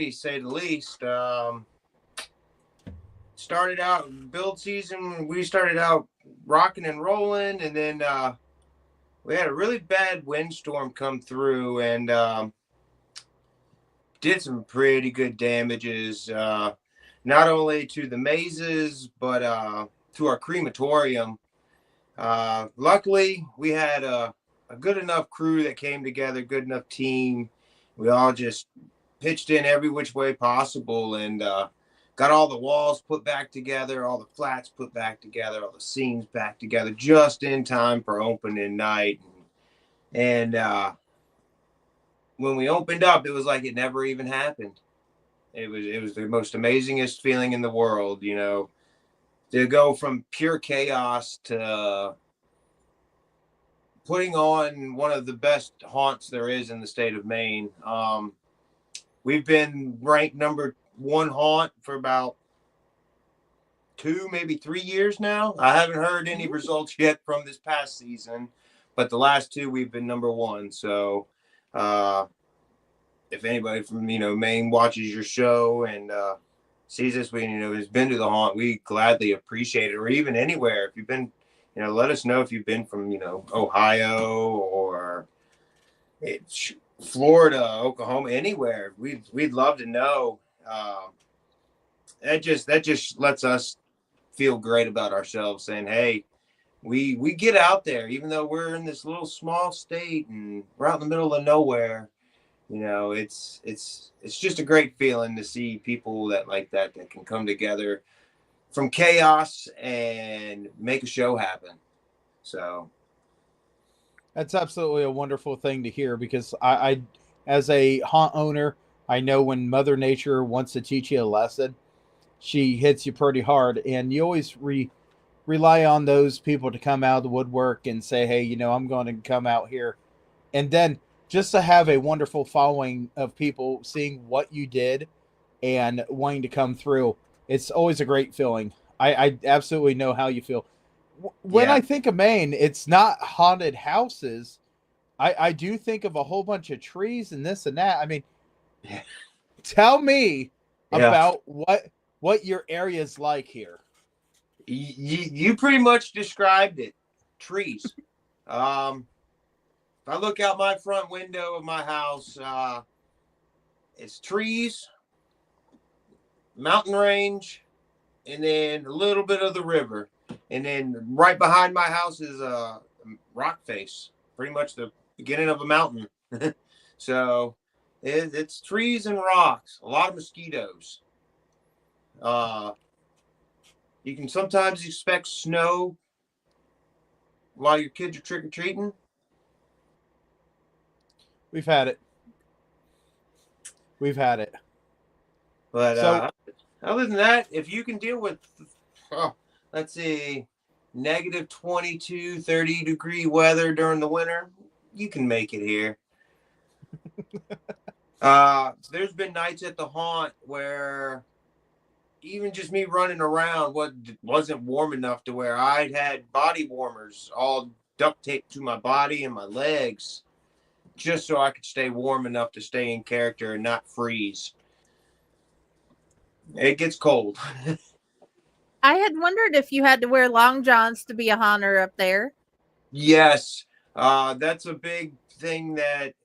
to say the least. Started out build season. We started out rocking and rolling, and then we had a really bad windstorm come through and did some pretty good damages. Not only to the mazes, but to our crematorium. Luckily, we had a good enough crew that came together, good enough team. We all just pitched in every which way possible and got all the walls put back together, all the flats put back together, all the seams back together just in time for opening night. And when we opened up, it was like it never even happened. It was the most amazingest feeling in the world, you know, to go from pure chaos to putting on one of the best haunts there is in the state of Maine. We've been ranked number one haunt for about 2, maybe 3 years now. I haven't heard any results yet from this past season, but the last 2 we've been number one. So if anybody from Maine watches your show and sees us, we has been to the haunt, we gladly appreciate it. Or even anywhere, if you've been, let us know if you've been from Ohio or it's Florida, Oklahoma, anywhere. We'd love to know. That just lets us feel great about ourselves, saying, hey, we get out there, even though we're in this little small state and we're out in the middle of nowhere. It's just a great feeling to see people that can come together from chaos and make a show happen. So that's absolutely a wonderful thing to hear, because I as a haunt owner, I know when Mother Nature wants to teach you a lesson, she hits you pretty hard, and you always rely on those people to come out of the woodwork and say, hey, I'm going to come out here. And then just to have a wonderful following of people seeing what you did and wanting to come through, it's always a great feeling. I absolutely know how you feel. When I think of Maine, it's not haunted houses. I do think of a whole bunch of trees and this and that. I mean, tell me about what your area's like here. You pretty much described it. Trees. If I look out my front window of my house, it's trees, mountain range, and then a little bit of the river. And then right behind my house is a rock face, pretty much the beginning of a mountain. So it's trees and rocks, a lot of mosquitoes. You can sometimes expect snow while your kids are trick-or-treating. We've had it. But other than that, if you can deal with, let's see, negative 22, 30 degree weather during the winter, you can make it here. There's been nights at the haunt where even just me running around wasn't warm enough to where I'd had body warmers all duct taped to my body and my legs just so I could stay warm enough to stay in character and not freeze. It gets cold. I had wondered if you had to wear long johns to be a haunter up there. Yes, that's a big thing that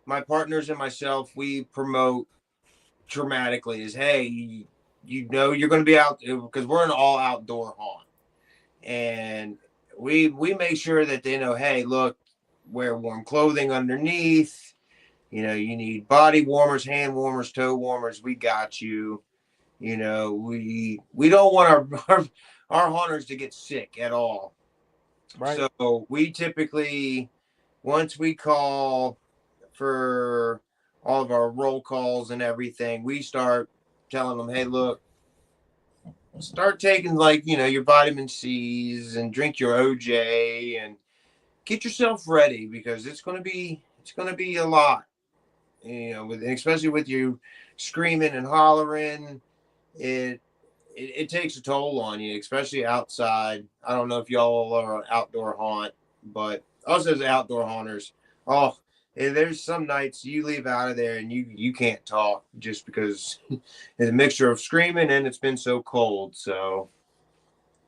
my partners and myself, we promote dramatically is, hey, you're going to be out because we're an all outdoor haunt, and we make sure that they know, hey, look, wear warm clothing underneath. You need body warmers, hand warmers, toe warmers. We got you. We don't want our haunters to get sick at all. Right. So we typically, once we call for all of our roll calls and everything, we start telling them, hey, look, start taking your vitamin C's and drink your OJ and get yourself ready, because it's going to be a lot, especially with you screaming and hollering. It takes a toll on you, especially outside. I don't know if y'all are an outdoor haunt, but us as outdoor haunters, And there's some nights you leave out of there and you can't talk just because it's a mixture of screaming and it's been so cold. So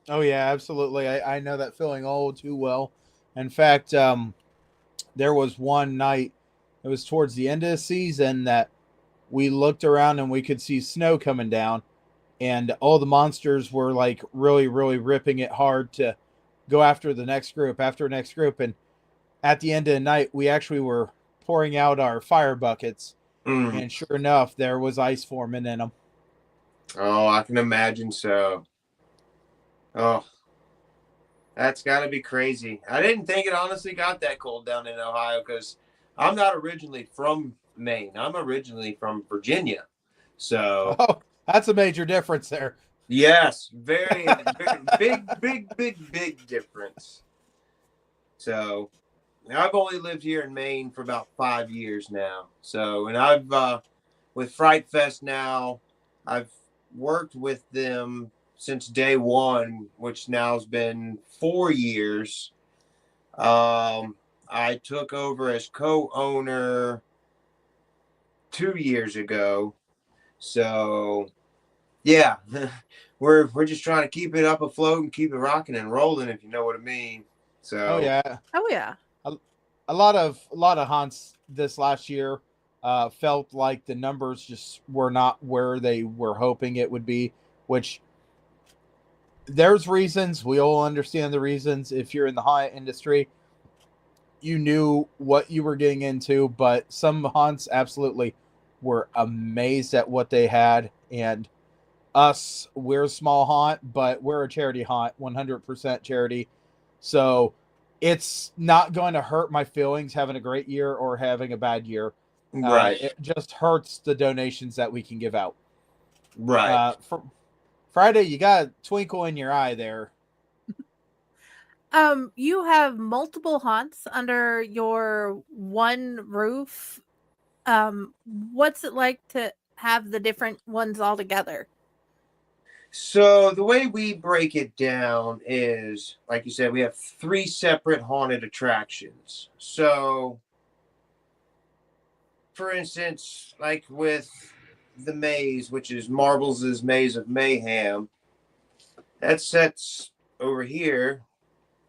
Oh yeah, absolutely. I know that feeling all too well. In fact, there was one night, it was towards the end of the season, that we looked around and we could see snow coming down, and all the monsters were like really, really ripping it hard to go after the next group, after next group. And at the end of the night, we actually were pouring out our fire buckets, mm. and sure enough, there was ice forming in them. Oh, I can imagine so. Oh, that's got to be crazy. I didn't think it honestly got that cold down in Ohio because I'm not originally from Maine. I'm originally from Virginia. So, Oh, that's a major difference there. yes, very, very big difference. So, I've only lived here in Maine for about 5 years now. So, and I've, with Fright Fest now, I've worked with them since day one, which now has been 4 years. I took over as co-owner 2 years ago. So yeah, we're just trying to keep it up afloat and keep it rocking and rolling, if you know what I mean. Oh So yeah, Oh yeah. a lot of hunts this last year felt like the numbers just were not where they were hoping it would be. Which there's reasons, we all understand the reasons. If you're in the hunt industry, you knew what you were getting into, but some hunts absolutely were amazed at what they had. And us, we're a small haunt, but we're a charity haunt, 100% charity. So it's not going to hurt my feelings having a great year or having a bad year. right, It just hurts the donations that we can give out. right. For Friday, you got a twinkle in your eye there. You have multiple haunts under your one roof. What's it like to have the different ones all together? So the way we break it down is, like you said, we have three separate haunted attractions. So, for instance, like with the maze, which is Marbles' Maze of Mayhem, that sets over here,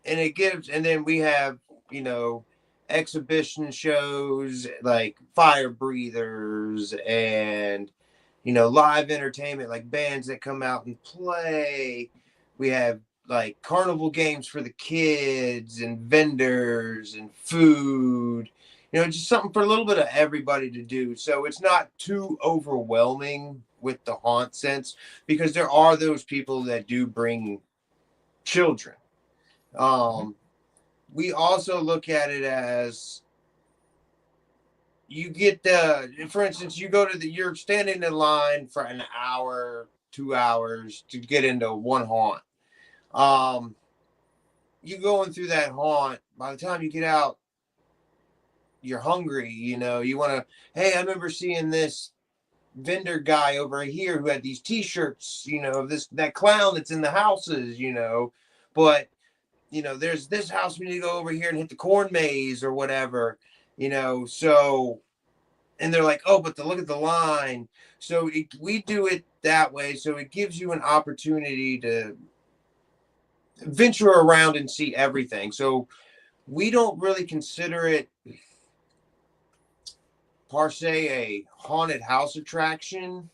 and it gives, and then we have, you know, exhibition shows like fire breathers and live entertainment like bands that come out and play. We have like carnival games for the kids and vendors and food, just something for a little bit of everybody to do. So it's not too overwhelming with the haunt sense because there are those people that do bring children. We also look at it as you get for instance, you go to you're standing in line for an hour, 2 hours to get into one haunt. You going through that haunt, by the time you get out, you're hungry, you want to, hey, I remember seeing this vendor guy over here who had these t-shirts, that clown that's in the houses, but there's this house we need to go over here and hit the corn maze or whatever, so, and they're like, oh, but to look at the line. So we do it that way. So it gives you an opportunity to venture around and see everything. So we don't really consider it per se a haunted house attraction.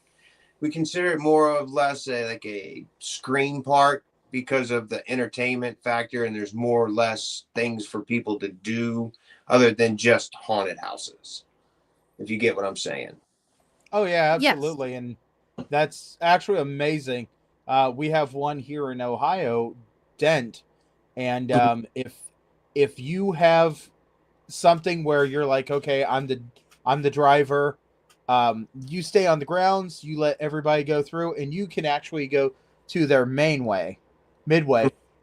We consider it more or less like a screen park because of the entertainment factor, and there's more or less things for people to do other than just haunted houses, if you get what I'm saying. Oh yeah, Yes. absolutely. And that's actually amazing. We have one here in Ohio, Dent. And if you have something where you're like, okay, I'm the driver, you stay on the grounds, you let everybody go through, and you can actually go to their midway.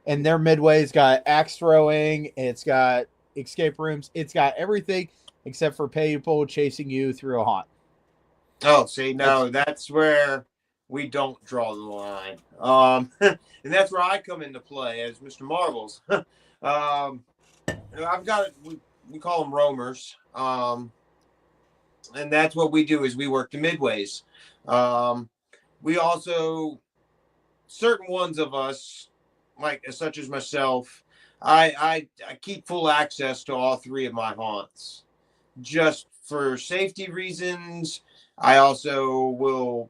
And their midway's got axe throwing, it's got escape rooms, it's got everything except for people chasing you through a haunt. Oh, see, no, that's where we don't draw the line. And that's where I come into play as Mr. Marbles. I've got, we call them roamers. And that's what we do is we work the midways. We also, certain ones of us, like such as myself, I keep full access to all three of my haunts just for safety reasons. I also will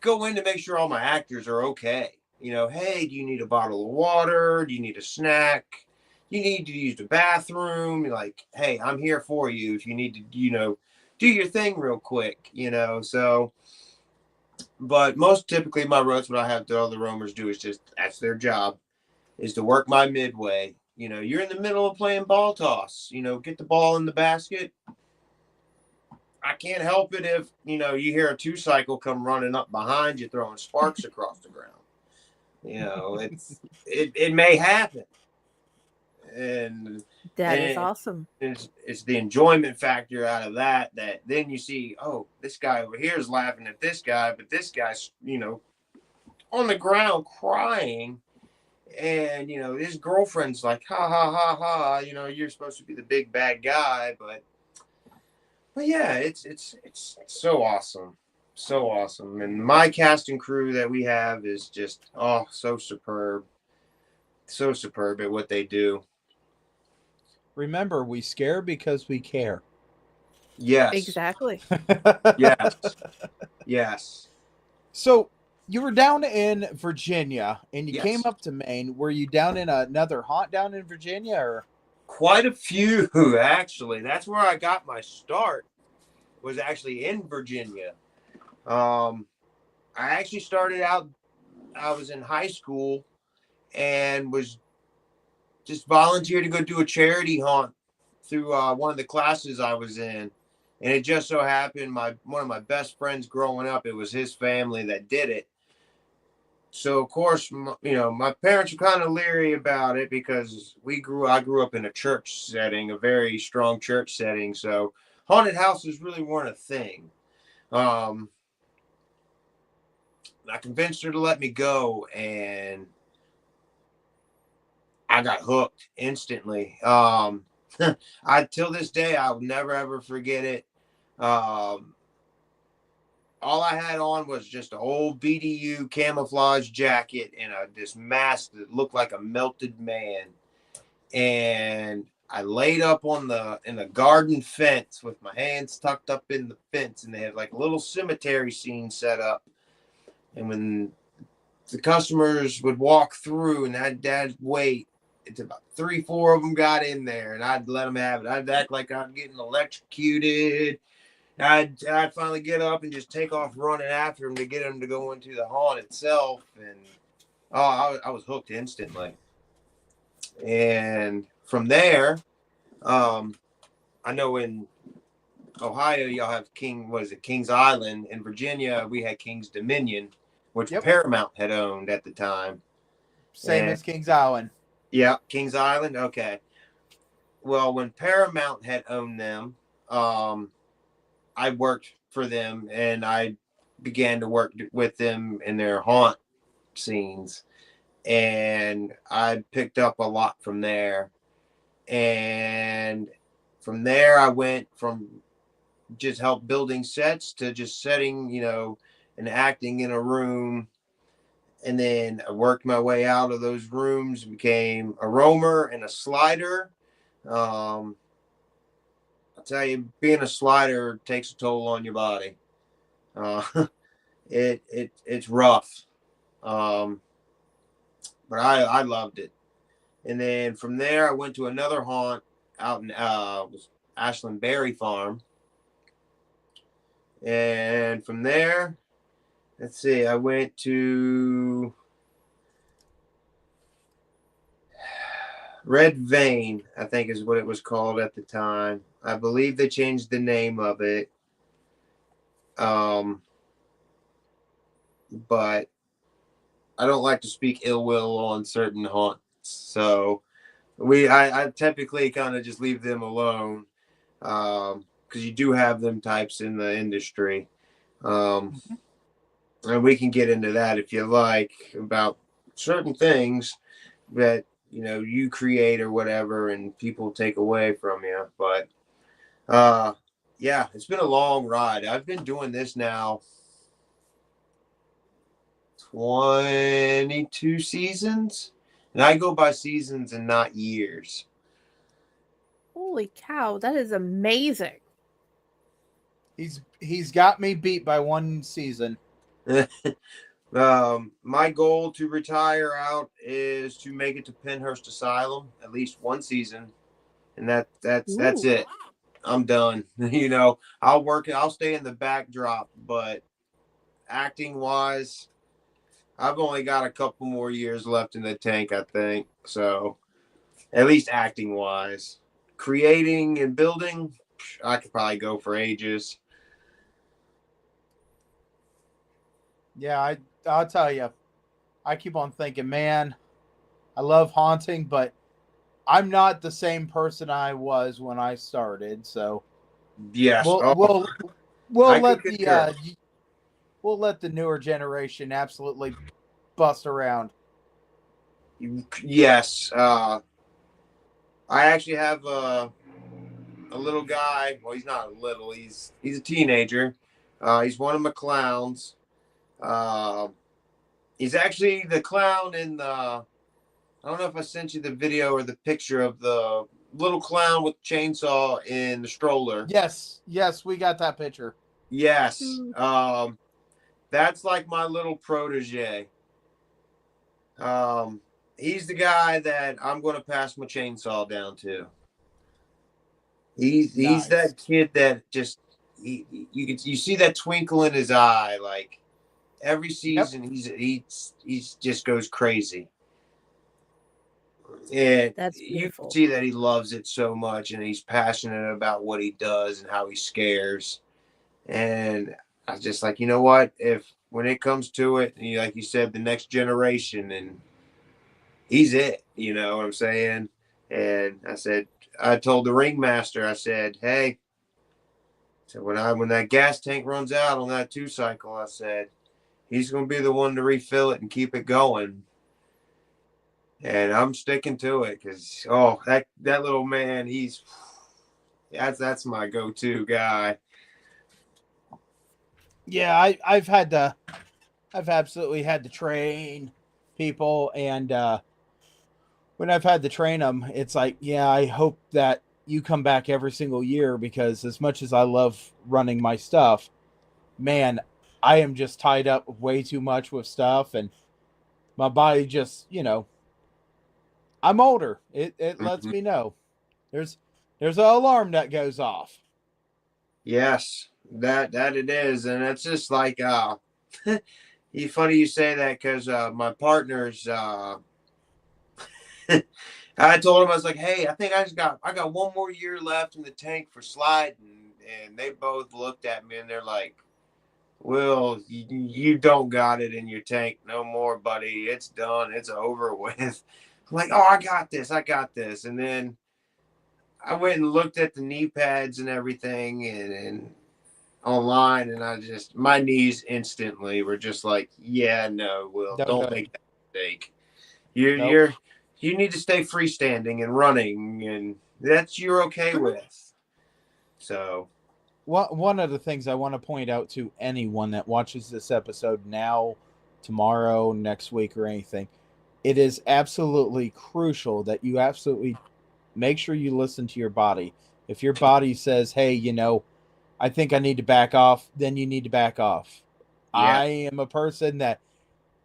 go in to make sure all my actors are okay. Hey, do you need a bottle of water? Do you need a snack? You need to use the bathroom? Like, hey, I'm here for you if you need to, do your thing real quick, So, but most typically my routes, what I have the other roamers do is just, that's their job, is to work my midway. You're in the middle of playing ball toss, get the ball in the basket. I can't help it if, you hear a 2-cycle come running up behind you, throwing sparks across the ground. It may happen. And That is awesome. It's the enjoyment factor out of that then you see, oh, this guy over here is laughing at this guy, but this guy's, on the ground crying. And, his girlfriend's like, ha, ha, ha, ha, you're supposed to be the big bad guy. But yeah, it's so awesome. So awesome. And my cast and crew that we have is just, so superb. So superb at what they do. Remember, we scare because we care. Yes. Exactly. Yes. Yes. So you were down in Virginia and you Yes. came up to Maine. Were you down in another haunt down in Virginia, or? Quite a few, actually. That's where I got my start, was actually in Virginia. I actually started out, I was in high school and was just volunteered to go do a charity haunt through one of the classes I was in. And it just so happened one of my best friends growing up, it was his family that did it. So, of course, my parents were kind of leery about it because I grew up in a church setting, a very strong church setting. So haunted houses really weren't a thing. I convinced her to let me go, and I got hooked instantly. Till this day, I'll never ever forget it. All I had on was just an old BDU camouflage jacket and this mask that looked like a melted man. And I laid up in the garden fence with my hands tucked up in the fence, and they had like a little cemetery scene set up. And when the customers would walk through and I'd wait, it's about 3-4 of them got in there, and I'd let them have it. I'd act like I'm getting electrocuted. I'd finally get up and just take off running after him to get him to go into the haunt itself. And I was hooked instantly. And from there, I know in Ohio, y'all have King's Island. In Virginia, we had King's Dominion, which Paramount had owned at the time. Same as King's Island. Yeah, King's Island. Okay. Well, when Paramount had owned them, I worked for them, and I began to work with them in their haunt scenes, and I picked up a lot from there. And from there, I went from just help building sets to just setting, and acting in a room. And then I worked my way out of those rooms, became a roamer and a slider. I'll tell you, being a slider takes a toll on your body. It's rough. But I loved it. And then from there, I went to another haunt out in Ashland Berry Farm. And from there, let's see, I went to Red Vein, I think is what it was called at the time. I believe they changed the name of it. But I don't like to speak ill will on certain haunts. So I typically kind of just leave them alone. Because you do have them types in the industry. And we can get into that if you like, about certain things that you create or whatever, and people take away from you. But Yeah, it's been a long ride. I've been doing this now 22 seasons, and I go by seasons and not years. Holy cow, that is amazing. He's got me beat by one season. My goal to retire out is to make it to Penhurst Asylum at least one season, and that's Ooh. it. I'm done. I'll stay in the backdrop, but acting wise, I've only got a couple more years left in the tank, I think. So, at least acting wise. Creating and building, I could probably go for ages. Yeah, I'll tell you. I keep on thinking, man, I love haunting, but I'm not the same person I was when I started. So Yes. we'll Oh, we'll we'll I can let concur. the newer generation absolutely bust around. Yes. I actually have a little guy. Well, he's not little. He's a teenager. He's one of my clowns. Uh, he's actually the clown in the. I don't know if I sent you the video or the picture of the little clown with chainsaw in the stroller. Yes, we got that picture. Yes. Mm. That's like my little protege. Um, he's the guy that I'm going to pass my chainsaw down to. He's Nice. that kid that just you see that twinkle in his eye. Like every Yep. season, he's just goes crazy, and That's you can beautiful. see that he loves it so much, and he's passionate about what he does and how he scares. And I was just like, you know what? If when it comes to it, like you said, the next generation, and he's it. You know what I'm saying? And I told the ringmaster, I said, hey. So when that gas tank runs out on that 2 cycle, I said he's going to be the one to refill it and keep it going. And I'm sticking to it because that little man, that's my go-to guy. Yeah, I've absolutely had to train people, and when I've had to train them, it's like, yeah, I hope that you come back every single year, because as much as I love running my stuff, man, I am just tied up way too much with stuff, and my body just, I'm older. It lets Mhm. me know. There's there's an alarm that goes off. Yes, that it is, and it's just like you funny you say that because my partner's I told him I was like, hey, I think I got one more year left in the tank for sliding, and they both looked at me and they're like, "Will, you don't got it in your tank no more, buddy. It's done. It's over with." I'm like, "Oh, I got this," and then I went and looked at the knee pads and everything, and online, and my knees instantly were just like, "Yeah, no, Will, Don't do don't it. make that mistake." You're Nope. you're you need to stay freestanding and running, and that's you're okay with. So One of the things I want to point out to anyone that watches this episode now, tomorrow, next week, or anything, it is absolutely crucial that you absolutely make sure you listen to your body. If your body says, hey, I think I need to back off, then you need to back off. yeah, I am a person that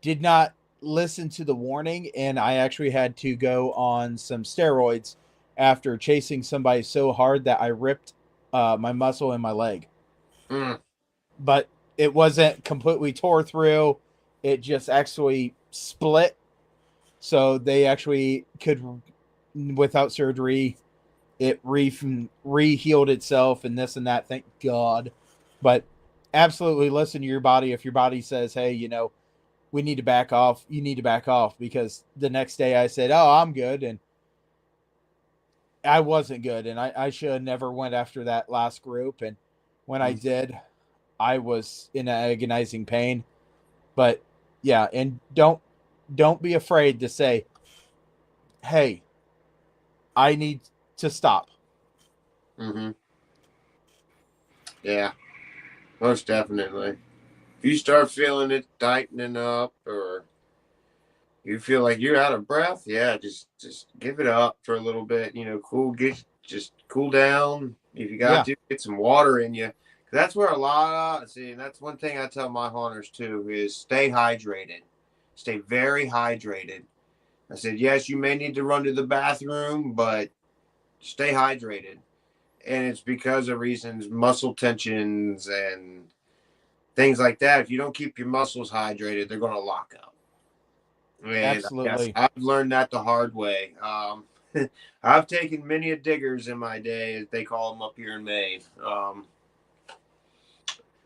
did not listen to the warning, and I actually had to go on some steroids after chasing somebody so hard that I ripped my muscle in my leg. mm, But it wasn't completely tore through. It just actually split. So they actually could, without surgery, it re-healed itself and this and that. Thank God. But absolutely listen to your body. If your body says, hey, we need to back off, you need to back off, because the next day I said, oh, I'm good. And I wasn't good. And I should have never went after that last group. And when I mm, did, I was in agonizing pain. But yeah, and don't be afraid to say, hey, I need to stop. mm-hmm. Yeah, most definitely. If you start feeling it tightening up, or you feel like you're out of breath, yeah, just give it up for a little bit. Just cool down. If you got Yeah, to, get some water in you. That's where a lot of see. And that's one thing I tell my hunters too is stay hydrated, stay very hydrated. I said yes, you may need to run to the bathroom, but stay hydrated. And it's because of reasons, muscle tensions and things like that. If you don't keep your muscles hydrated, they're going to lock up. And yes, absolutely. I've learned that the hard way. I've taken many a diggers in my day, as they call them up here in Maine.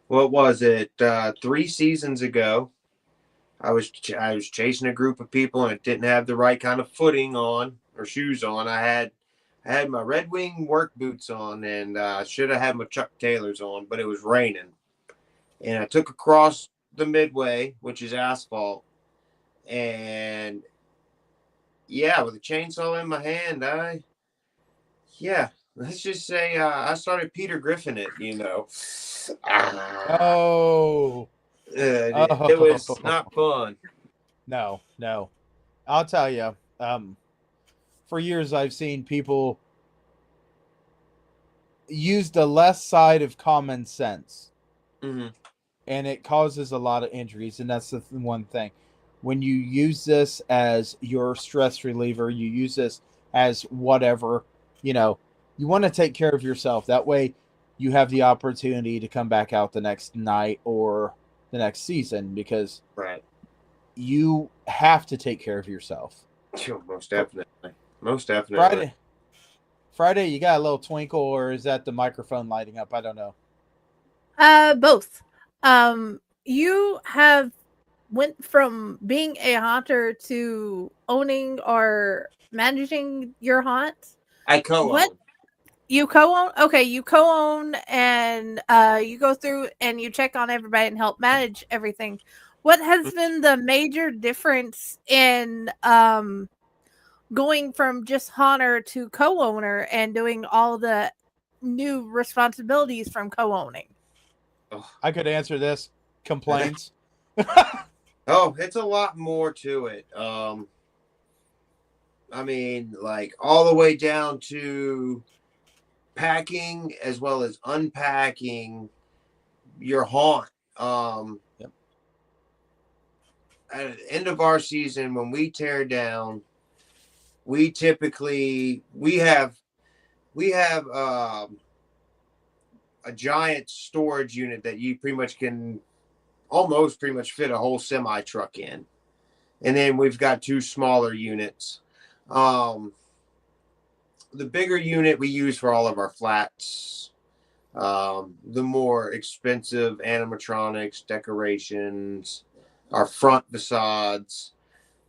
What was it? 3 seasons ago, I was chasing a group of people, and it didn't have the right kind of footing on or shoes on. I had my Red Wing work boots on, and should have had my Chuck Taylors on, but it was raining. And I took across the midway, which is asphalt, and yeah, with a chainsaw in my hand, yeah, let's just say I started Peter Griffin it. Ah, Oh, it was oh, not fun. no, no. I'll tell you. For years, I've seen people use the less side of common sense, Hmm. and it causes a lot of injuries. And that's the one thing. When you use this as your stress reliever, you use this as whatever, you know, you want to take care of yourself. That way, you have the opportunity to come back out the next night or the next season because Right. you have to take care of yourself. Sure, most definitely. Most definitely. Friday, Friday, you got a little twinkle, or is that the microphone lighting up? I don't know. Both. You have went from being a haunter to owning or managing your haunt. I What co-own. you co-own? Okay, you co-own and you go through and you check on everybody and help manage everything. What has been the major difference in going from just haunter to co-owner and doing all the new responsibilities from co-owning? Oh. I could answer this. Complaints. Oh, it's a lot more to it. I mean, like all the way down to packing as well as unpacking your haunt. Yep. At the end of our season, when we tear down, we have a giant storage unit that you pretty much can almost pretty much fit a whole semi truck in, and then we've got two smaller units. Um, the bigger unit we use for all of our flats. The more expensive animatronics, decorations, our front facades.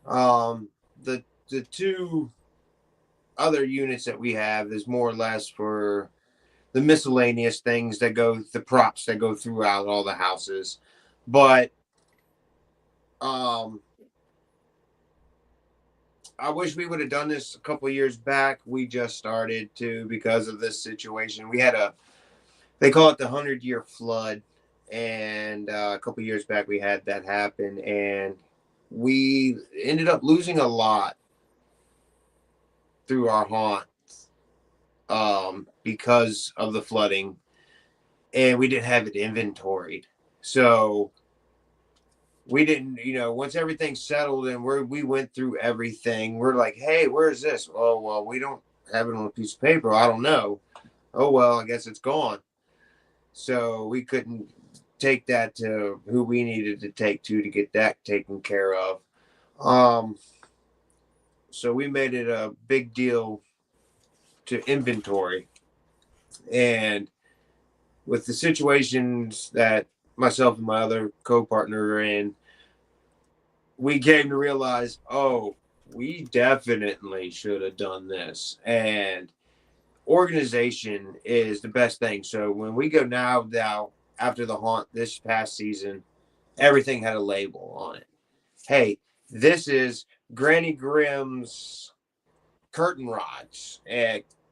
Um, the two other units that we have is more or less for the miscellaneous things the props that go throughout all the houses. But um, I wish we would have done this a couple years back. We just started to because of this situation. They call it the 100-year flood, and a couple years back we had that happen, and we ended up losing a lot through our haunt because of the flooding, and we didn't have it inventoried. So we didn't, once everything settled and we went through everything, we're like, hey, where's this? Oh, well, we don't have it on a piece of paper. I don't know. Oh, well, I guess it's gone. So we couldn't take that to who we needed to take to get that taken care of. Um, so we made it a big deal to inventory. And with the situations that myself and my other co-partner are in, we came to realize, oh, we definitely should have done this. And organization is the best thing. So when we go now after the haunt this past season, everything had a label on it. Hey, this is Granny Grimm's curtain rods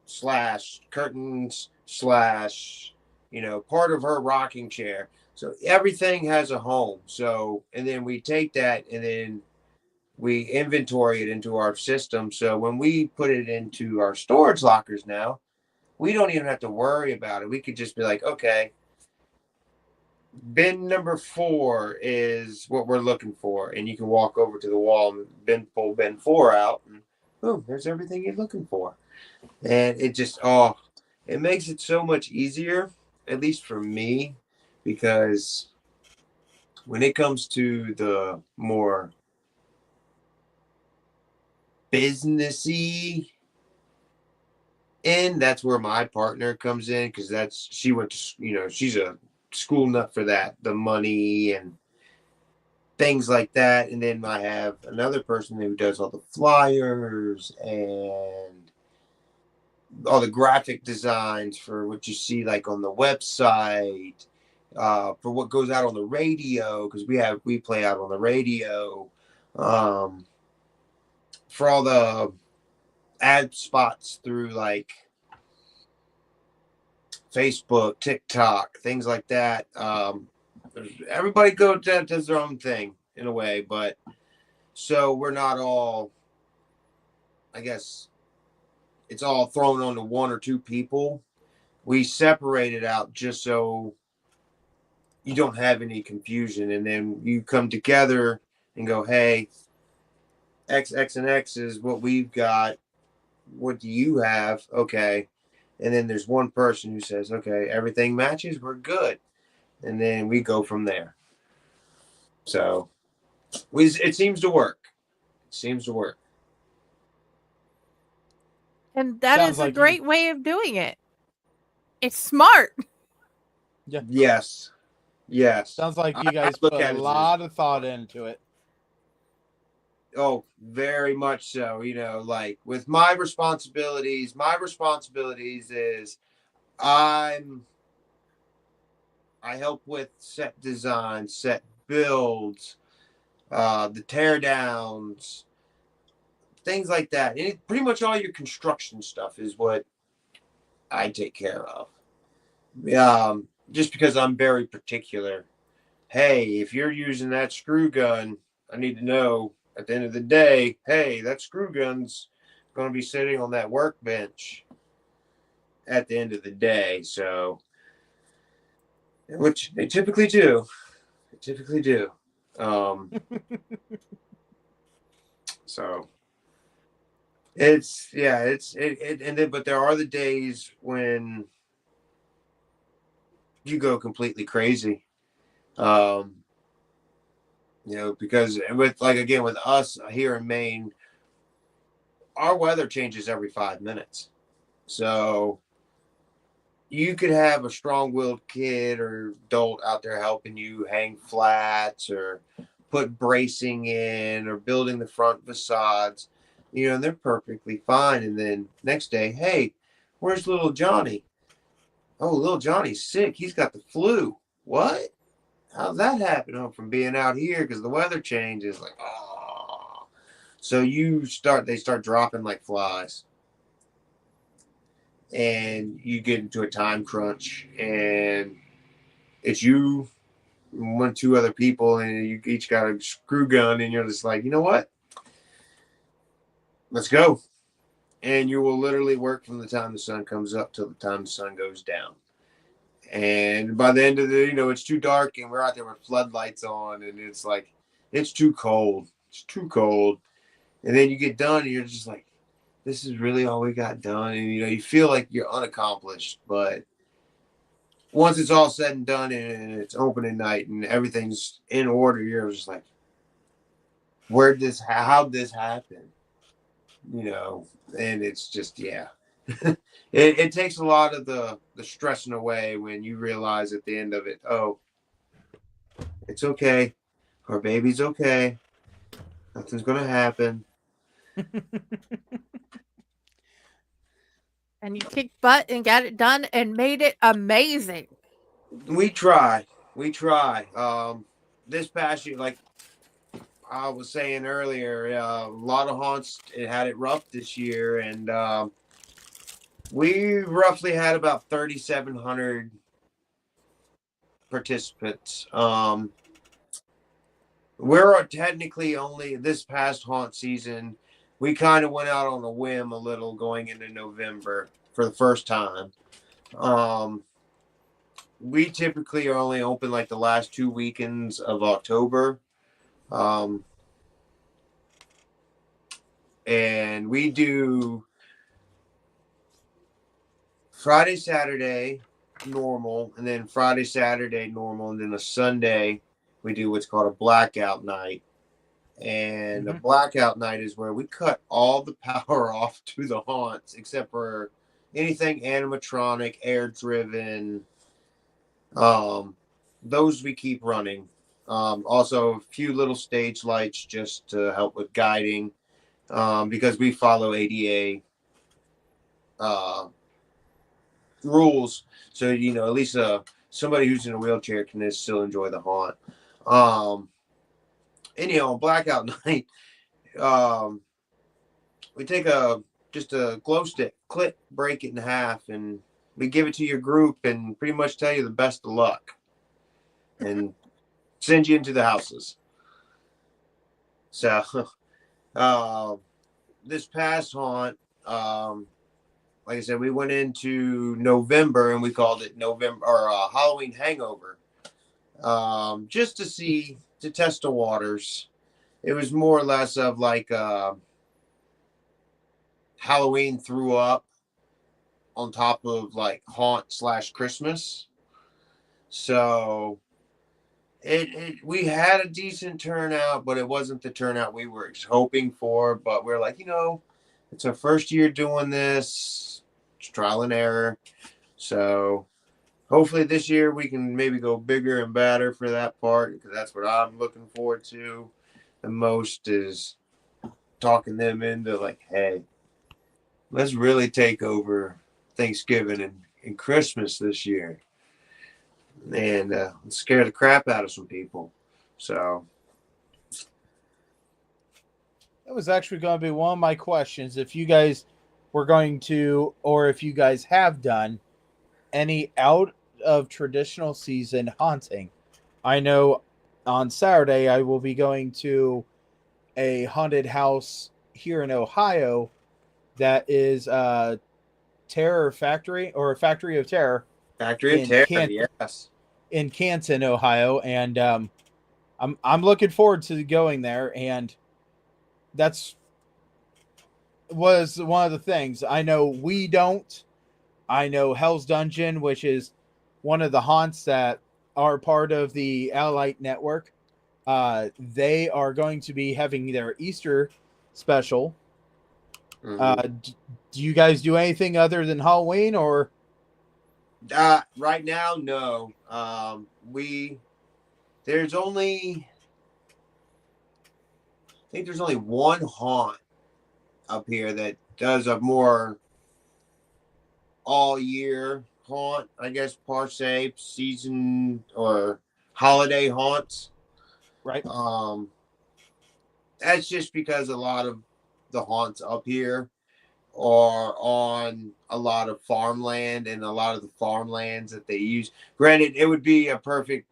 slash curtains slash part of her rocking chair. So everything has a home. So, and then we take that and then we inventory it into our system. So when we put it into our storage lockers now, we don't even have to worry about it. We could just be like, okay, bin number 4 is what we're looking for. And you can walk over to the wall and pull bin 4 out, and boom, there's everything you're looking for. And it just, it makes it so much easier, at least for me, because when it comes to the more businessy end, that's where my partner comes in, because she went to, she's a school nut for that, the money and things like that. And then I have another person who does all the flyers and all the graphic designs for what you see like on the website, for what goes out on the radio, because we play out on the radio, for all the ad spots through like Facebook, TikTok, things like that. Everybody does their own thing in a way, but so we're not all, I guess it's all thrown onto one or two people. We separate it out just so you don't have any confusion, and then you come together and go, hey, X, X, and X is what we've got. What do you have? Okay. And then there's one person who says, okay, everything matches, we're good. And then we go from there. So it seems to work. It seems to work. And that Sounds is like a great way of doing it. It's smart. Yeah. Yes. Sounds like you guys look put at a it lot of thought into it. Oh, very much so. Like with my responsibilities is I help with set design, set builds, the tear downs, things like that. Pretty much all your construction stuff is what I take care of. Just because I'm very particular. Hey, if you're using that screw gun, I need to know at the end of the day, hey, that screw gun's going to be sitting on that workbench at the end of the day. So, which they typically do. So but there are the days when you go completely crazy. Because with us here in Maine, our weather changes every 5 minutes. So you could have a strong-willed kid or adult out there helping you hang flats or put bracing in or building the front facades, and they're perfectly fine. And then next day, hey, where's little Johnny? Oh, little Johnny's sick. He's got the flu. What? How's that happen? Oh, from being out here because the weather changes. Like, oh. So they start dropping like flies. And you get into a time crunch, and it's you, one, two other people, and you each got a screw gun, and you're just like, you know what? Let's go. And you will literally work from the time the sun comes up till the time the sun goes down. And by the end of the, it's too dark, and we're out there with floodlights on, and it's like, it's too cold. It's too cold. And then you get done, and you're just like, this is really all we got done. And, you feel like you're unaccomplished. But once it's all said and done and it's opening night and everything's in order, you're just like, how'd this happen? And it's just, yeah. It takes a lot of the stressing away when you realize at the end of it, oh, it's okay. Our baby's okay. Nothing's going to happen. And you kicked butt and got it done and made it amazing. We try. This past year, like I was saying earlier, a lot of haunts had it rough this year, and we roughly had about 3,700 participants. We're technically only this past haunt season. We kind of went out on a whim a little going into November for the first time. We typically are only open like the last 2 weekends of October. And we do Friday, Saturday, normal, and then Friday, Saturday, normal, and then a Sunday, we do what's called a blackout night. And a blackout night is where we cut all the power off to the haunts, except for anything animatronic, air driven. Those we keep running. Also, a few little stage lights just to help with guiding, because we follow ADA rules. So, you know, at least somebody who's in a wheelchair can still enjoy the haunt. Anyhow, on blackout night, we take just a glow stick, clip, break it in half, and we give it to your group and pretty much tell you the best of luck and send you into the houses. So, this past haunt, like I said, we went into November and we called it November or Halloween Hangover, just to test the waters. It was more or less of like Halloween threw up on top of like haunt / Christmas. So we had a decent turnout, but it wasn't the turnout we were hoping for. But we're like, you know, it's our first year doing this. It's trial and error. So hopefully this year we can maybe go bigger and badder for that part, because that's what I'm looking forward to the most, is talking them into like, hey, let's really take over Thanksgiving and Christmas this year, and scare the crap out of some people. So that was actually going to be one of my questions. If you guys were going to, or if you guys have done any out of traditional season haunting. I know on Saturday I will be going to a haunted house here in Ohio that is a Terror Factory, or a Factory of Terror. Factory of Terror, yes. In Canton, Ohio, and I'm looking forward to going there, and that's was one of the things. I know we don't. I know Hell's Dungeon, which is one of the haunts that are part of the Allight Network. They are going to be having their Easter special. Do you guys do anything other than Halloween, or? Right now, no. There's only one haunt up here that does a more all year haunt, I guess, per se, season or holiday haunts. Right. That's just because a lot of the haunts up here are on a lot of farmland, and a lot of the farmlands that they use. Granted, it would be a perfect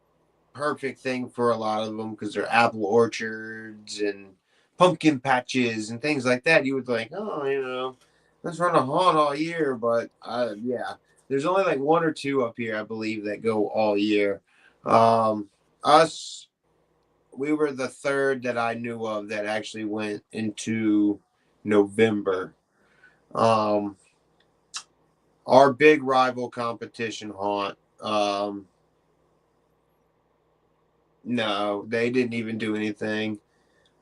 thing for a lot of them because they're apple orchards and pumpkin patches and things like that. You would think, oh, you know, let's run a haunt all year. But yeah, there's only like one or two up here, I believe, that go all year. Us, we were the third that I knew of that actually went into November. Our big rival competition haunt, no, they didn't even do anything.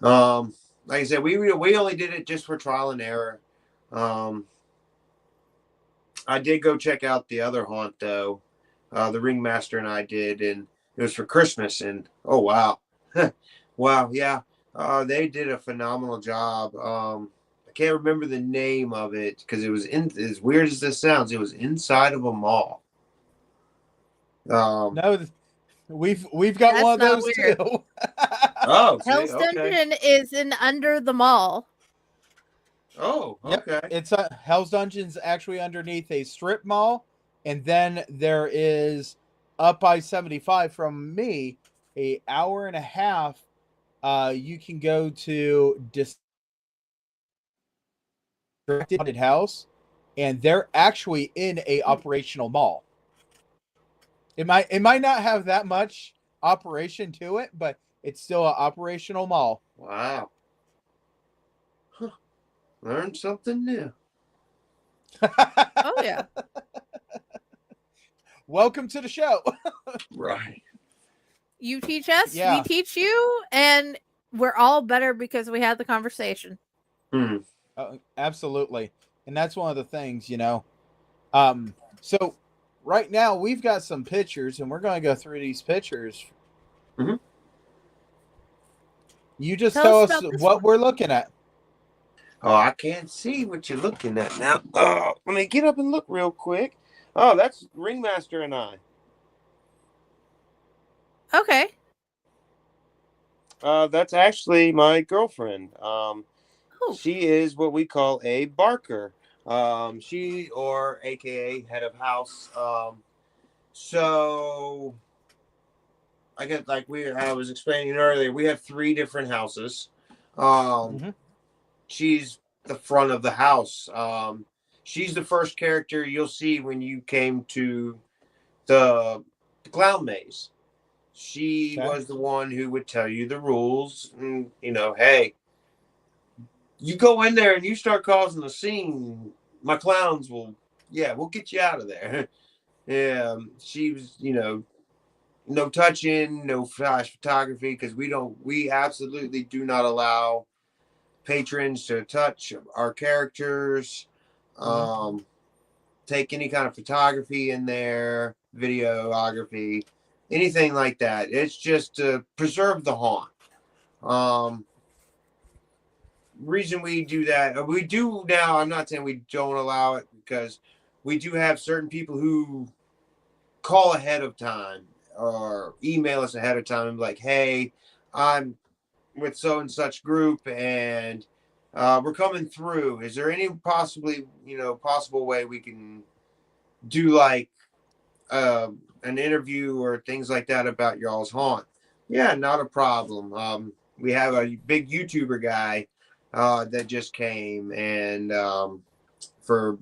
Like I said, we only did it just for trial and error. I did go check out the other haunt though. The ringmaster and I did, and it was for Christmas. And oh wow, wow, yeah, they did a phenomenal job. I can't remember the name of it because it was as weird as this sounds, it was inside of a mall. No, we've got That's one of not those weird. too. Oh, see, Hell's okay. Dungeon is in under the mall. Oh, Yep. okay. It's Hell's Dungeon's actually underneath a strip mall, and then there is up I-75 from me, a hour and a half, you can go to Distracted House, and they're actually in a operational mall. It might not have that much operation to it, but it's still an operational mall. Wow. Huh. Learned something new. Oh yeah. Welcome to the show. Right. You teach us, Yeah. we teach you, and we're all better because we had the conversation. Absolutely. And that's one of the things, So right now we've got some pictures, and we're going to go through these pictures. Mhm. You just Tell tell us us about this what one. we're looking at. Oh, I can't see what you're looking at now. Oh, let me get up and look real quick. Oh, that's Ringmaster and I. Okay. That's actually my girlfriend. Cool. She is what we call a barker. She or AKA head of house. So I get like I was explaining earlier, we have 3 different houses. She's the front of the house. She's the first character you'll see when you came to the clown maze. She was the one who would tell you the rules, and hey, you go in there and you start causing a scene, my clowns will, we'll get you out of there. Yeah, she was, no touching, no flash photography, because we absolutely do not allow patrons to touch our characters, take any kind of photography in there, videography, anything like that. It's just to preserve the haunt. Reason we do that, we do now, I'm not saying we don't allow it, because we do have certain people who call ahead of time or email us ahead of time and be like, hey, I'm with so and such group, and we're coming through. Is there any possible way we can do like an interview or things like that about y'all's haunt? Yeah, not a problem. We have a big YouTuber guy that just came, and for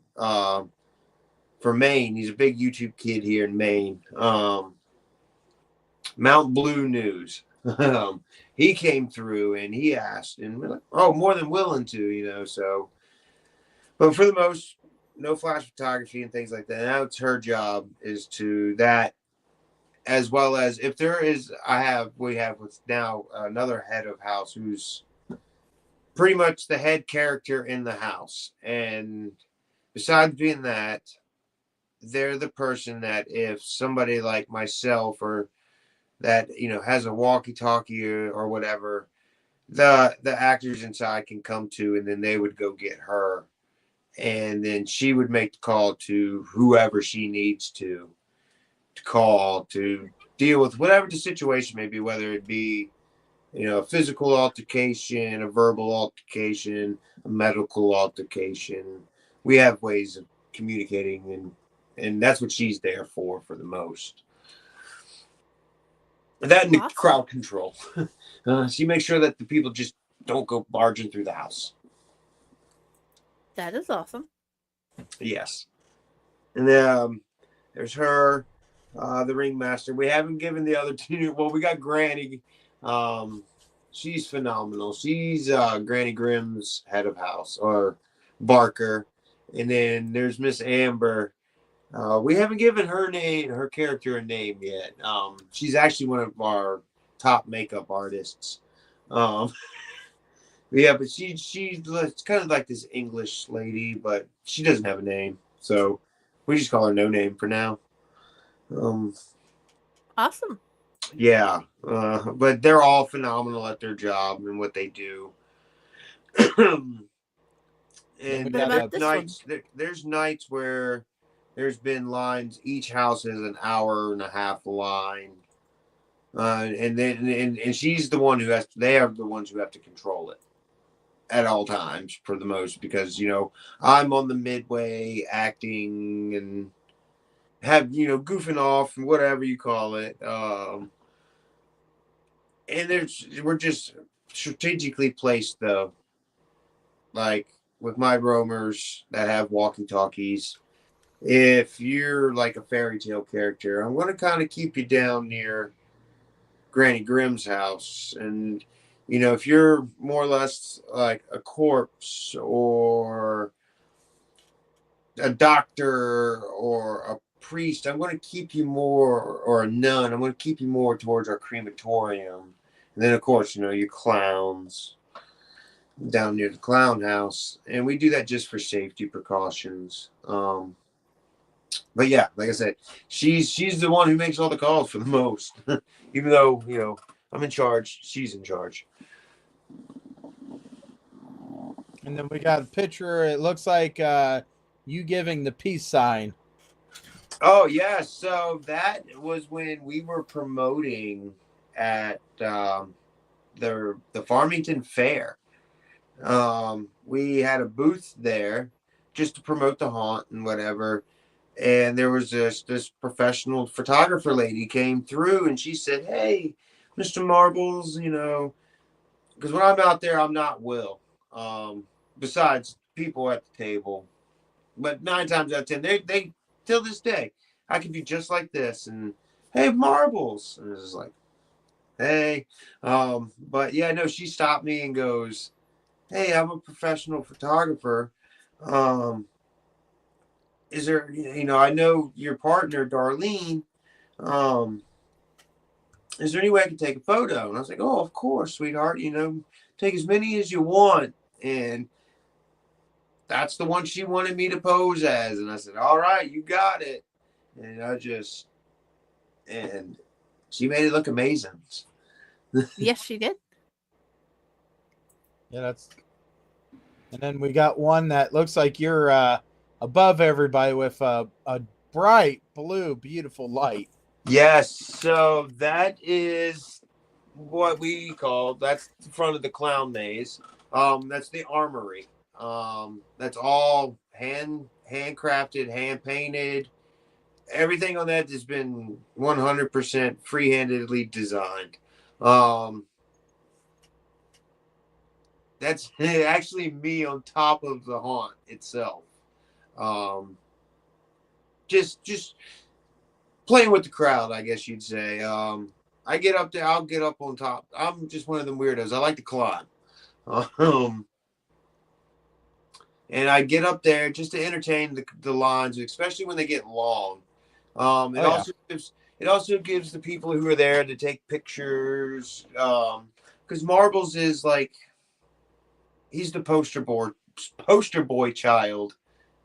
Maine, he's a big YouTube kid here in Maine. Mount Blue News. He came through and he asked, and we're like, oh, more than willing to, so. But for the most, no flash photography and things like that. That's her job, is to that, as well as if there is, we have with now another head of house who's pretty much the head character in the house. And besides being that, they're the person that if somebody like myself or that has a walkie-talkie or whatever, the actors inside can come to, and then they would go get her, and then she would make the call to whoever she needs to call to deal with whatever the situation may be, whether it be a physical altercation, a verbal altercation, a medical altercation. We have ways of communicating, and that's what she's there for the most. That and the crowd control. She makes sure that the people just don't go barging through the house. That is awesome. Yes. And then there's her, the ringmaster. We haven't given the other 2. Well, we got Granny. She's phenomenal. She's Granny Grimm's head of house, or Barker. And then there's Miss Amber. We haven't given her character a name yet. She's actually one of our top makeup artists. Yeah, but she's kind of like this English lady, but she doesn't have a name, so we just call her No Name for now. Awesome. Yeah, but they're all phenomenal at their job and what they do. And there's nights where there's been lines. Each house has an hour and a half line, and then and she's the one who has. They are the ones who have to control it at all times for the most, because I'm on the midway acting, and have, goofing off and whatever you call it. And we're just strategically placed though, like with my roamers that have walkie talkies. If you're like a fairy tale character, I'm going to kind of keep you down near Granny Grimm's house. And, if you're more or less like a corpse or a doctor or a priest, I'm going to keep you more, or a nun, I'm going to keep you more towards our crematorium. And then, of course, your clowns down near the clown house. And we do that just for safety precautions. But yeah, like I said, she's the one who makes all the calls for the most. Even though, I'm in charge, she's in charge. And then we got a picture. It looks like you giving the peace sign. Oh yeah, so that was when we were promoting at the Farmington Fair. We had a booth there just to promote the haunt and whatever. And there was this professional photographer lady came through, and she said, "Hey, Mr. Marbles, because when I'm out there, I'm not Will. Besides people at the table, but 9 times out of 10, they till this day, I can be just like this. And hey, Marbles, and it's just like, hey, but yeah, no, she stopped me and goes, "Hey, I'm a professional photographer. Is there, I know your partner, Darlene. Is there any way I can take a photo?" And I was like, "Oh, of course, sweetheart. Take as many as you want." And that's the one she wanted me to pose as. And I said, "All right, you got it." And and she made it look amazing. Yes, she did. Yeah, and then we got one that looks like you're above everybody with a bright blue, beautiful light. Yes, so that is what we call, that's the front of the clown maze. That's the armory. That's all handcrafted, hand painted. Everything on that has been 100% free-handedly designed. That's actually me on top of the haunt itself. Just playing with the crowd, I guess you'd say. I get up there, I'll get up on top. I'm just one of them weirdos. I like to climb. And I get up there just to entertain the lines, especially when they get long. It also gives the people who are there to take pictures. Because Marbles is like, he's the poster boy child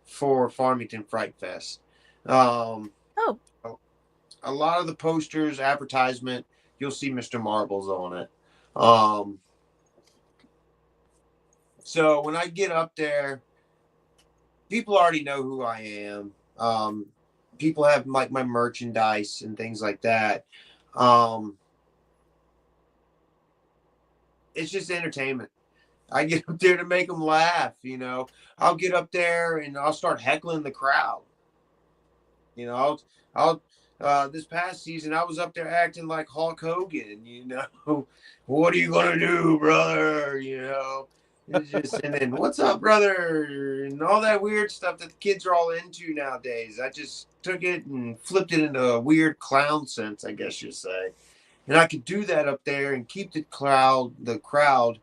for Farmington Fright Fest. Oh, A lot of the posters, advertisement, you'll see Mr. Marbles on it. So when I get up there, people already know who I am. People have like my merchandise and things like that. It's just entertainment. I get up there to make them laugh. I'll get up there and I'll start heckling the crowd. I'll this past season I was up there acting like Hulk Hogan. What are you gonna do, brother? And then what's up, brother, and all that weird stuff that the kids are all into nowadays. I just took it and flipped it into a weird clown sense, I guess you'd say. And I could do that up there and keep the crowd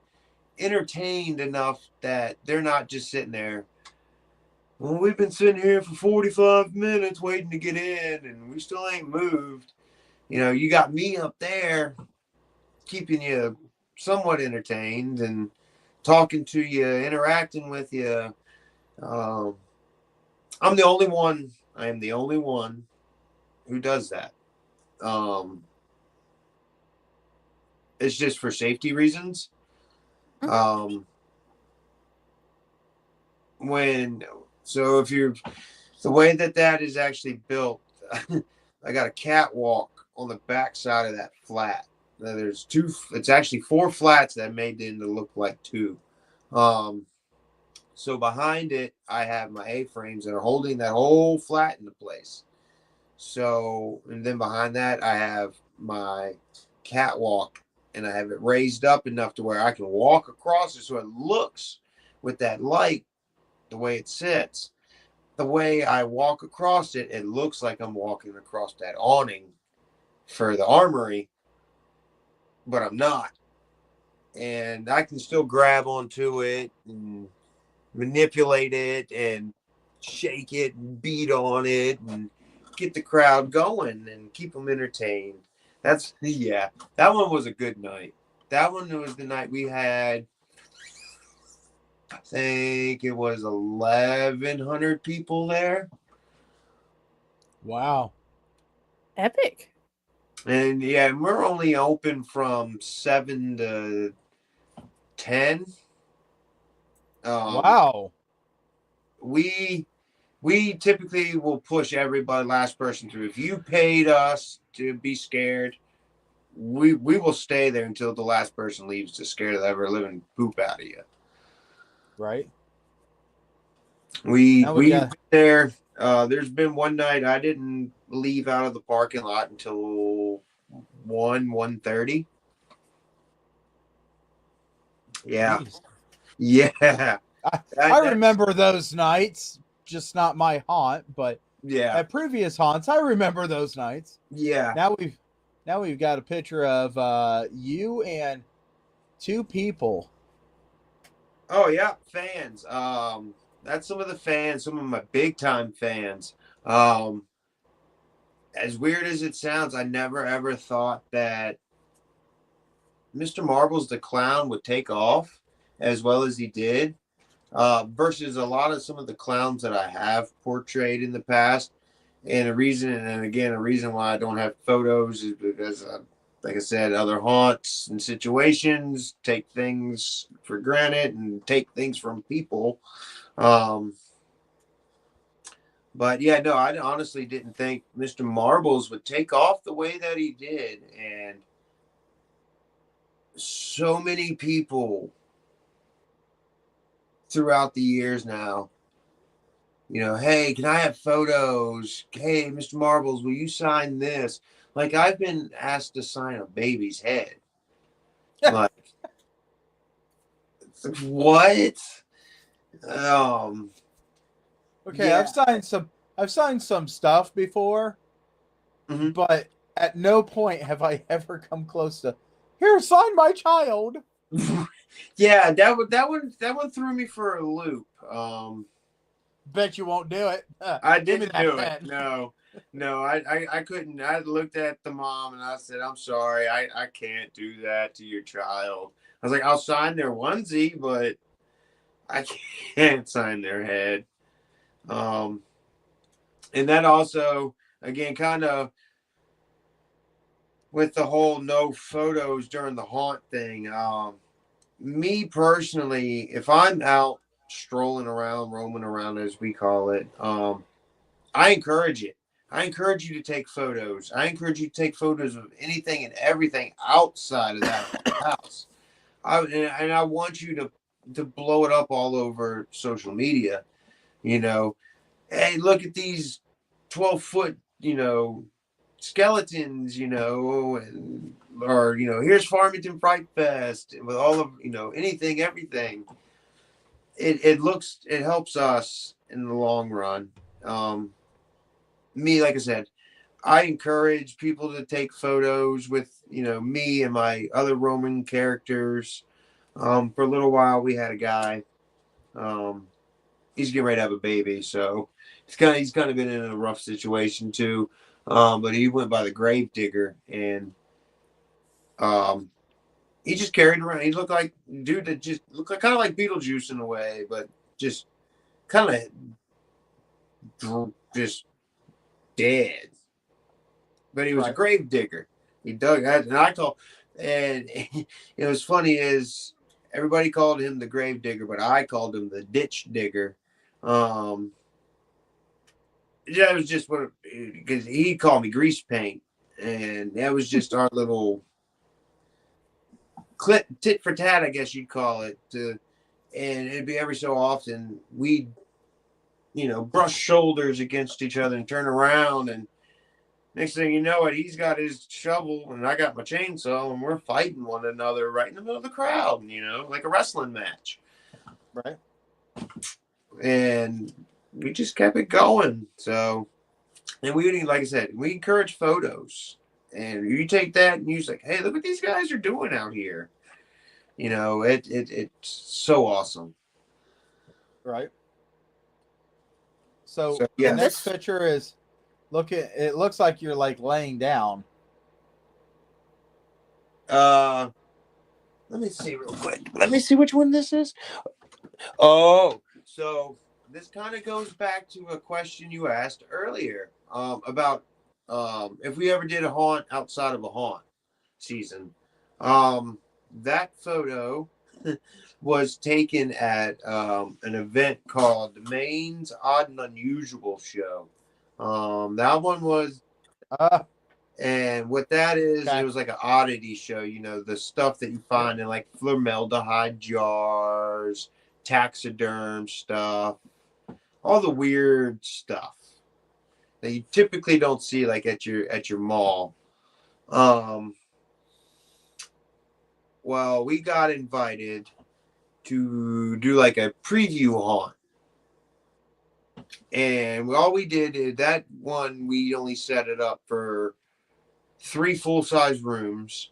entertained enough that they're not just sitting there. Well, we've been sitting here for 45 minutes waiting to get in, and we still ain't moved. You got me up there keeping you somewhat entertained and talking to you, interacting with you. I am the only one who does that. It's just for safety reasons. If you're, the way that is actually built, I got a catwalk on the back side of that flat. Now there's it's actually 4 flats that made it to look like 2. So behind it, I have my A-frames that are holding that whole flat into place. So, and then behind that, I have my catwalk, and I have it raised up enough to where I can walk across it, so it looks with that light, the way it sits, the way I walk across it, it looks like I'm walking across that awning for the armory, but I'm not. And I can still grab onto it and manipulate it and shake it and beat on it and get the crowd going and keep them entertained. That's, yeah, that one was a good night. That one was the night we had, I think it was 1,100 people there. Wow. Epic. And yeah, we're only open from 7 to 10. Wow. We typically will push everybody, last person through. If you paid us to be scared, we will stay there until the last person leaves to scare the ever living poop out of you. Right. We got... there. There's been one night I didn't leave out of the parking lot until 1:30. Yeah. Jeez. Yeah. I remember those nights, just not my haunt, but yeah. at previous haunts, I remember those nights. Yeah. Now we've got a picture of you and two people. Oh yeah, fans. That's some of the fans, some of my big time fans. As weird as it sounds, I never ever thought that Mr. Marbles the clown would take off as well as he did. Versus a lot of some of the clowns that I have portrayed in the past. And a reason why I don't have photos is because, like I said, other haunts and situations take things for granted and take things from people. But yeah, no, I honestly didn't think Mr. Marbles would take off the way that he did. And so many people throughout the years now, hey, can I have photos? Hey, Mr. Marbles, will you sign this? Like, I've been asked to sign a baby's head. Like, what? Okay, yeah. I've signed some stuff before, but at no point have I ever come close to, here, sign my child. Yeah, that one threw me for a loop. Bet you won't do it. I didn't do it. No, I couldn't. I looked at the mom and I said, I'm sorry, I can't do that to your child. I was like, I'll sign their onesie, but I can't sign their head. And that also, again, kind of with the whole no photos during the haunt thing. Me personally, if I'm out strolling around, roaming around, as we call it, I encourage it. I encourage you to take photos. I encourage you to take photos of anything and everything outside of that house. I want you to blow it up all over social media. Hey, look at these 12-foot, skeletons, or here's Farmington Fright Fest with all of anything, everything. It helps us in the long run. Me, like I said, I encourage people to take photos with me and my other Roman characters. For a little while we had a guy, he's getting ready to have a baby, so he's kind of been in a rough situation too. But he went by the grave digger, and he just carried around. He looked like a dude that just looked like kind of like Beetlejuice in a way, but just kind of just dead. But he was a grave digger. He dug out, and it was funny is everybody called him the grave digger, but I called him the ditch digger. That was just what, because he called me grease paint, and that was just our little tit for tat, I guess you'd call it. And it'd be every so often we'd, brush shoulders against each other and turn around, and Next thing you know it, he's got his shovel and I got my chainsaw, and we're fighting one another right in the middle of the crowd, like a wrestling match. Right. And we just kept it going. So, and like I said, we encourage photos. And you take that and you're like, hey, look what these guys are doing out here. It's so awesome. Right. So So, the yes. next picture is it looks like you're like laying down. Let me see real quick. Let me see which one this is. Oh, so this kind of goes back to a question you asked earlier about if we ever did a haunt outside of a haunt season. That photo was taken at an event called the Maine's Odd and Unusual Show. That one was, and what that is, Okay. it was like an oddity show. The stuff that you find in like formaldehyde jars, taxiderm stuff, all the weird stuff that you typically don't see like at your mall. Well, we got invited to do like a preview haunt. And all we did is that one, we only set it up for 3 full-size rooms.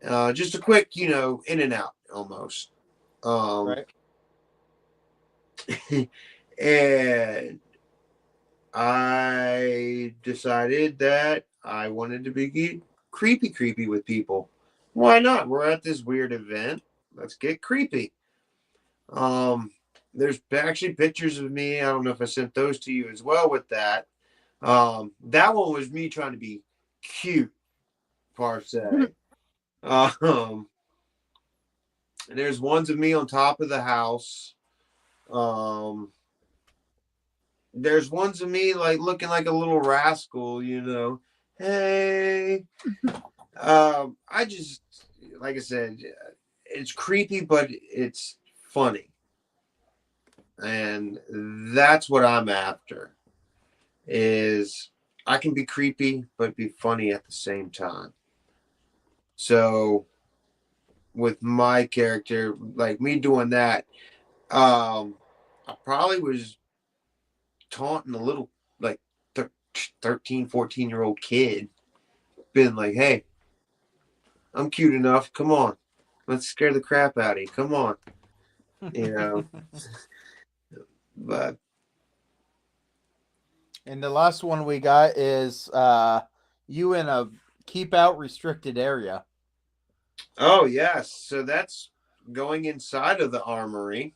Just a quick, in and out almost. Right. And I decided that I wanted to be creepy with people. Why not? We're at this weird event. Let's get creepy. There's actually pictures of me. I don't know if I sent those to you as well with that. That one was me trying to be cute, per se. There's ones of me on top of the house. There's ones of me like looking like a little rascal, Hey. I just, like I said, it's creepy, but it's funny. And that's what I'm after, is I can be creepy, but be funny at the same time. So with my character, like me doing that, I probably was taunting a little like 13, 14-year-old kid, being like, hey, I'm cute enough. Come on. Let's scare the crap out of you. Come on. But. And the last one we got is you in a keep out restricted area. Oh, yes. So that's going inside of the armory.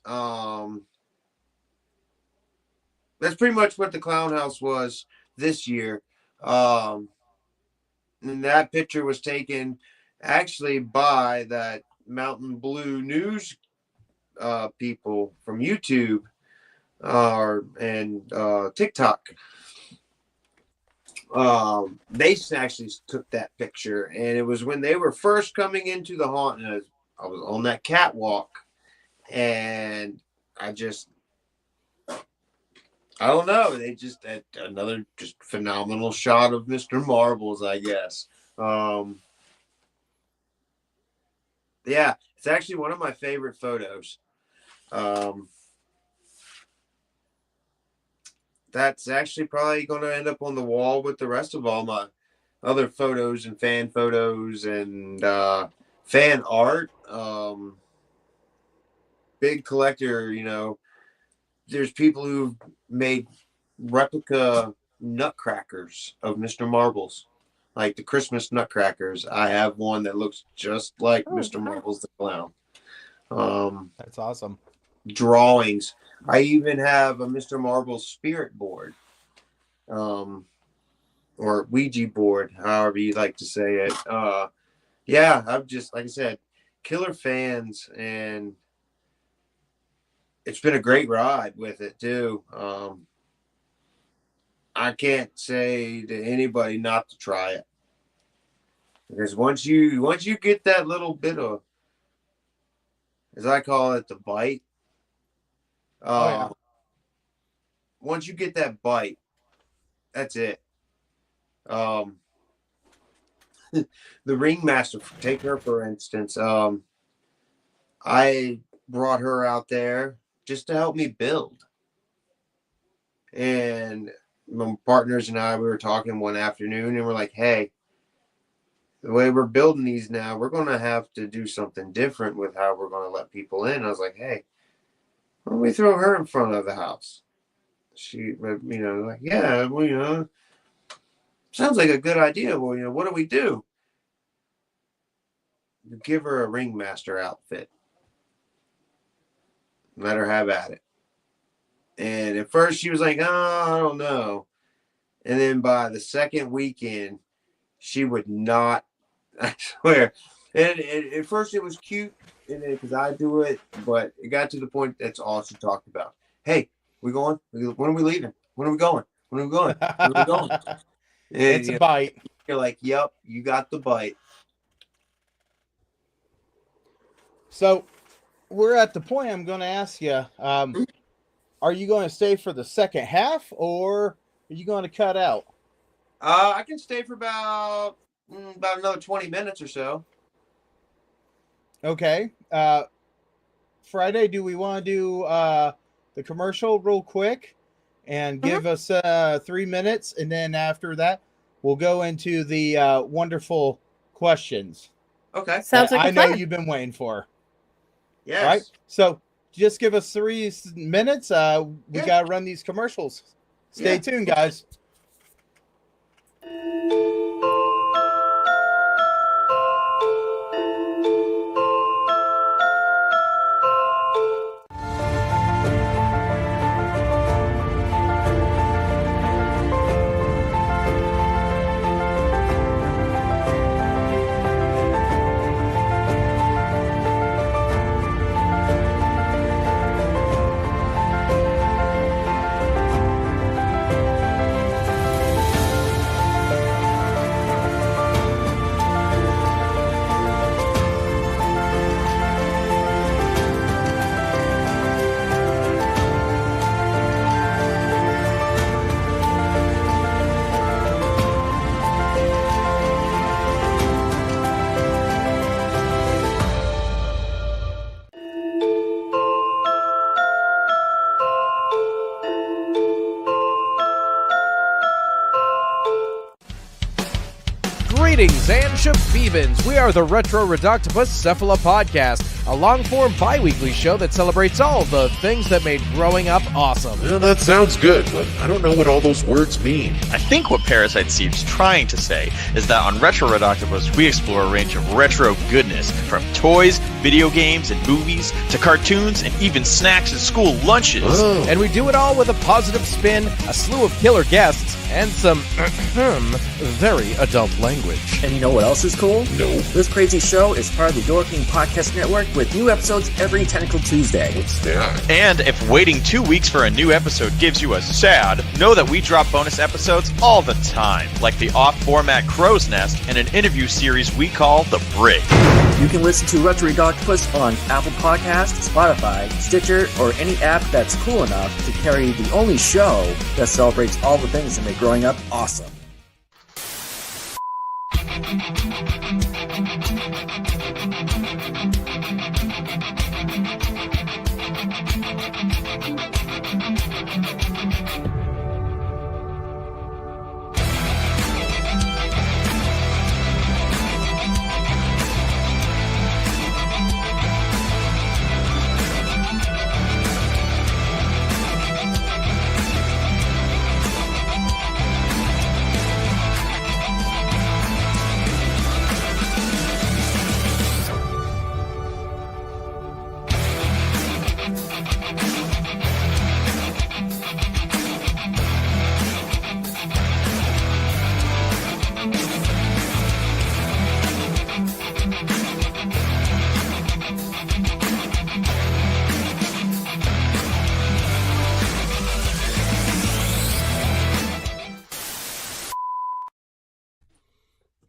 That's pretty much what the clown house was this year. And that picture was taken actually by that Mountain Blue News people from YouTube and TikTok. They actually took that picture, and it was when they were first coming into the haunt, and I was on that catwalk, and I don't know. They just had another just phenomenal shot of Mr. Marbles, I guess. Yeah, it's actually one of my favorite photos. That's actually probably going to end up on the wall with the rest of all my other photos and fan photos and fan art. Big collector, there's people who've made replica nutcrackers of Mr. Marbles, like the Christmas nutcrackers. I have one that looks just like Mr. Marbles the Clown. That's awesome. Drawings. I even have a Mr. Marbles spirit board, or Ouija board, however you like to say it. Yeah, I've just, like I said, killer fans, and it's been a great ride with it too. I can't say to anybody not to try it, because once you get that little bit of, as I call it, the bite. Once you get that bite, That's it. The ringmaster, take her for instance. I brought her out there just to help me build. And my partners and I, we were talking one afternoon and we're like, hey, the way we're building these now, we're going to have to do something different with how we're going to let people in. I was like, hey, why don't we throw her in front of the house? She, like, yeah, well, sounds like a good idea. Well, what do we do? Give her a ringmaster outfit. Let her have at it. And at first she was like, oh, I don't know. And then by the second weekend, she would not, I swear. And at first it was cute because I do it, but it got to the point that's all she talked about. Hey, we going? When are we leaving? When are we going? When are we going? When are we going? And, It's a bite. You're like, yep, you got the bite. So we're at the point I'm going to ask you, are you going to stay for the second half or are you going to cut out? I can stay for about another 20 minutes or so. Okay. Friday, do we want to do the commercial real quick and give us 3 minutes? And then after that, we'll go into the wonderful questions. Okay. Sounds like I a know plan. you've been waiting for. Yes. All right. So just give us 3 minutes. We got to run these commercials. Stay tuned, guys. Greetings and shabebans. We are the Retro Reductopus Cephala Podcast, a long-form bi-weekly show that celebrates all the things that made growing up awesome. Well, that sounds good, but I don't know what all those words mean. I think what Parasite Steve's trying to say is that on Retro Redoctopus, we explore a range of retro goodness, from toys, video games, and movies, to cartoons, and even snacks and school lunches. Oh. And we do it all with a positive spin, a slew of killer guests, and some very adult language. And you know what else is cool? No. This crazy show is part of the Door King Podcast Network with new episodes every Tentacle Tuesday. What's that? And if waiting 2 weeks for a new episode gives you a sad, know that we drop bonus episodes all the time, like the off-format Crow's Nest and an interview series we call The Brig. You can listen to Retro Redoctopus on Apple Podcasts, Spotify, Stitcher, or any app that's cool enough to carry the only show that celebrates all the things that make growing up awesome.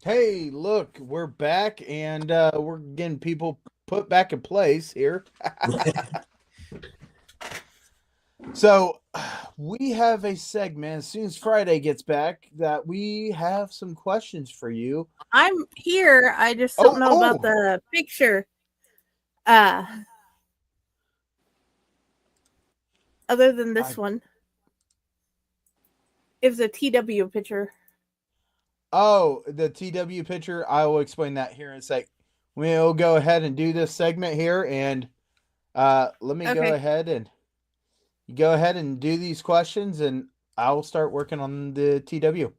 Hey, look, we're back and we're getting people put back in place here. So we have a segment as soon as Friday gets back that we have some questions for you. I'm here. I just don't know about the picture. Other than this one. It was a TW picture. Oh, the TW picture. I will explain that here in a sec. We'll go ahead and do this segment here, and let me go ahead and do these questions, and I'll start working on the TW.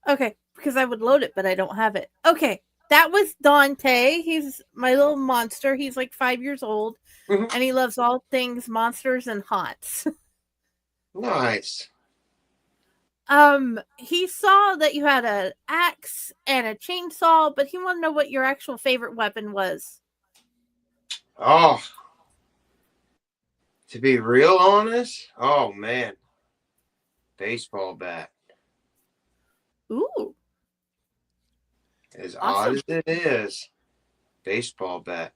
Okay, because I would load it, but I don't have it. Okay, that was Dante. He's my little monster. He's like 5 years old, and he loves all things monsters and haunts. Nice. He saw that you had an axe and a chainsaw, but he wanted to know what your actual favorite weapon was. Oh, to be real honest, oh man, baseball bat. Ooh. As odd as it is, baseball bat.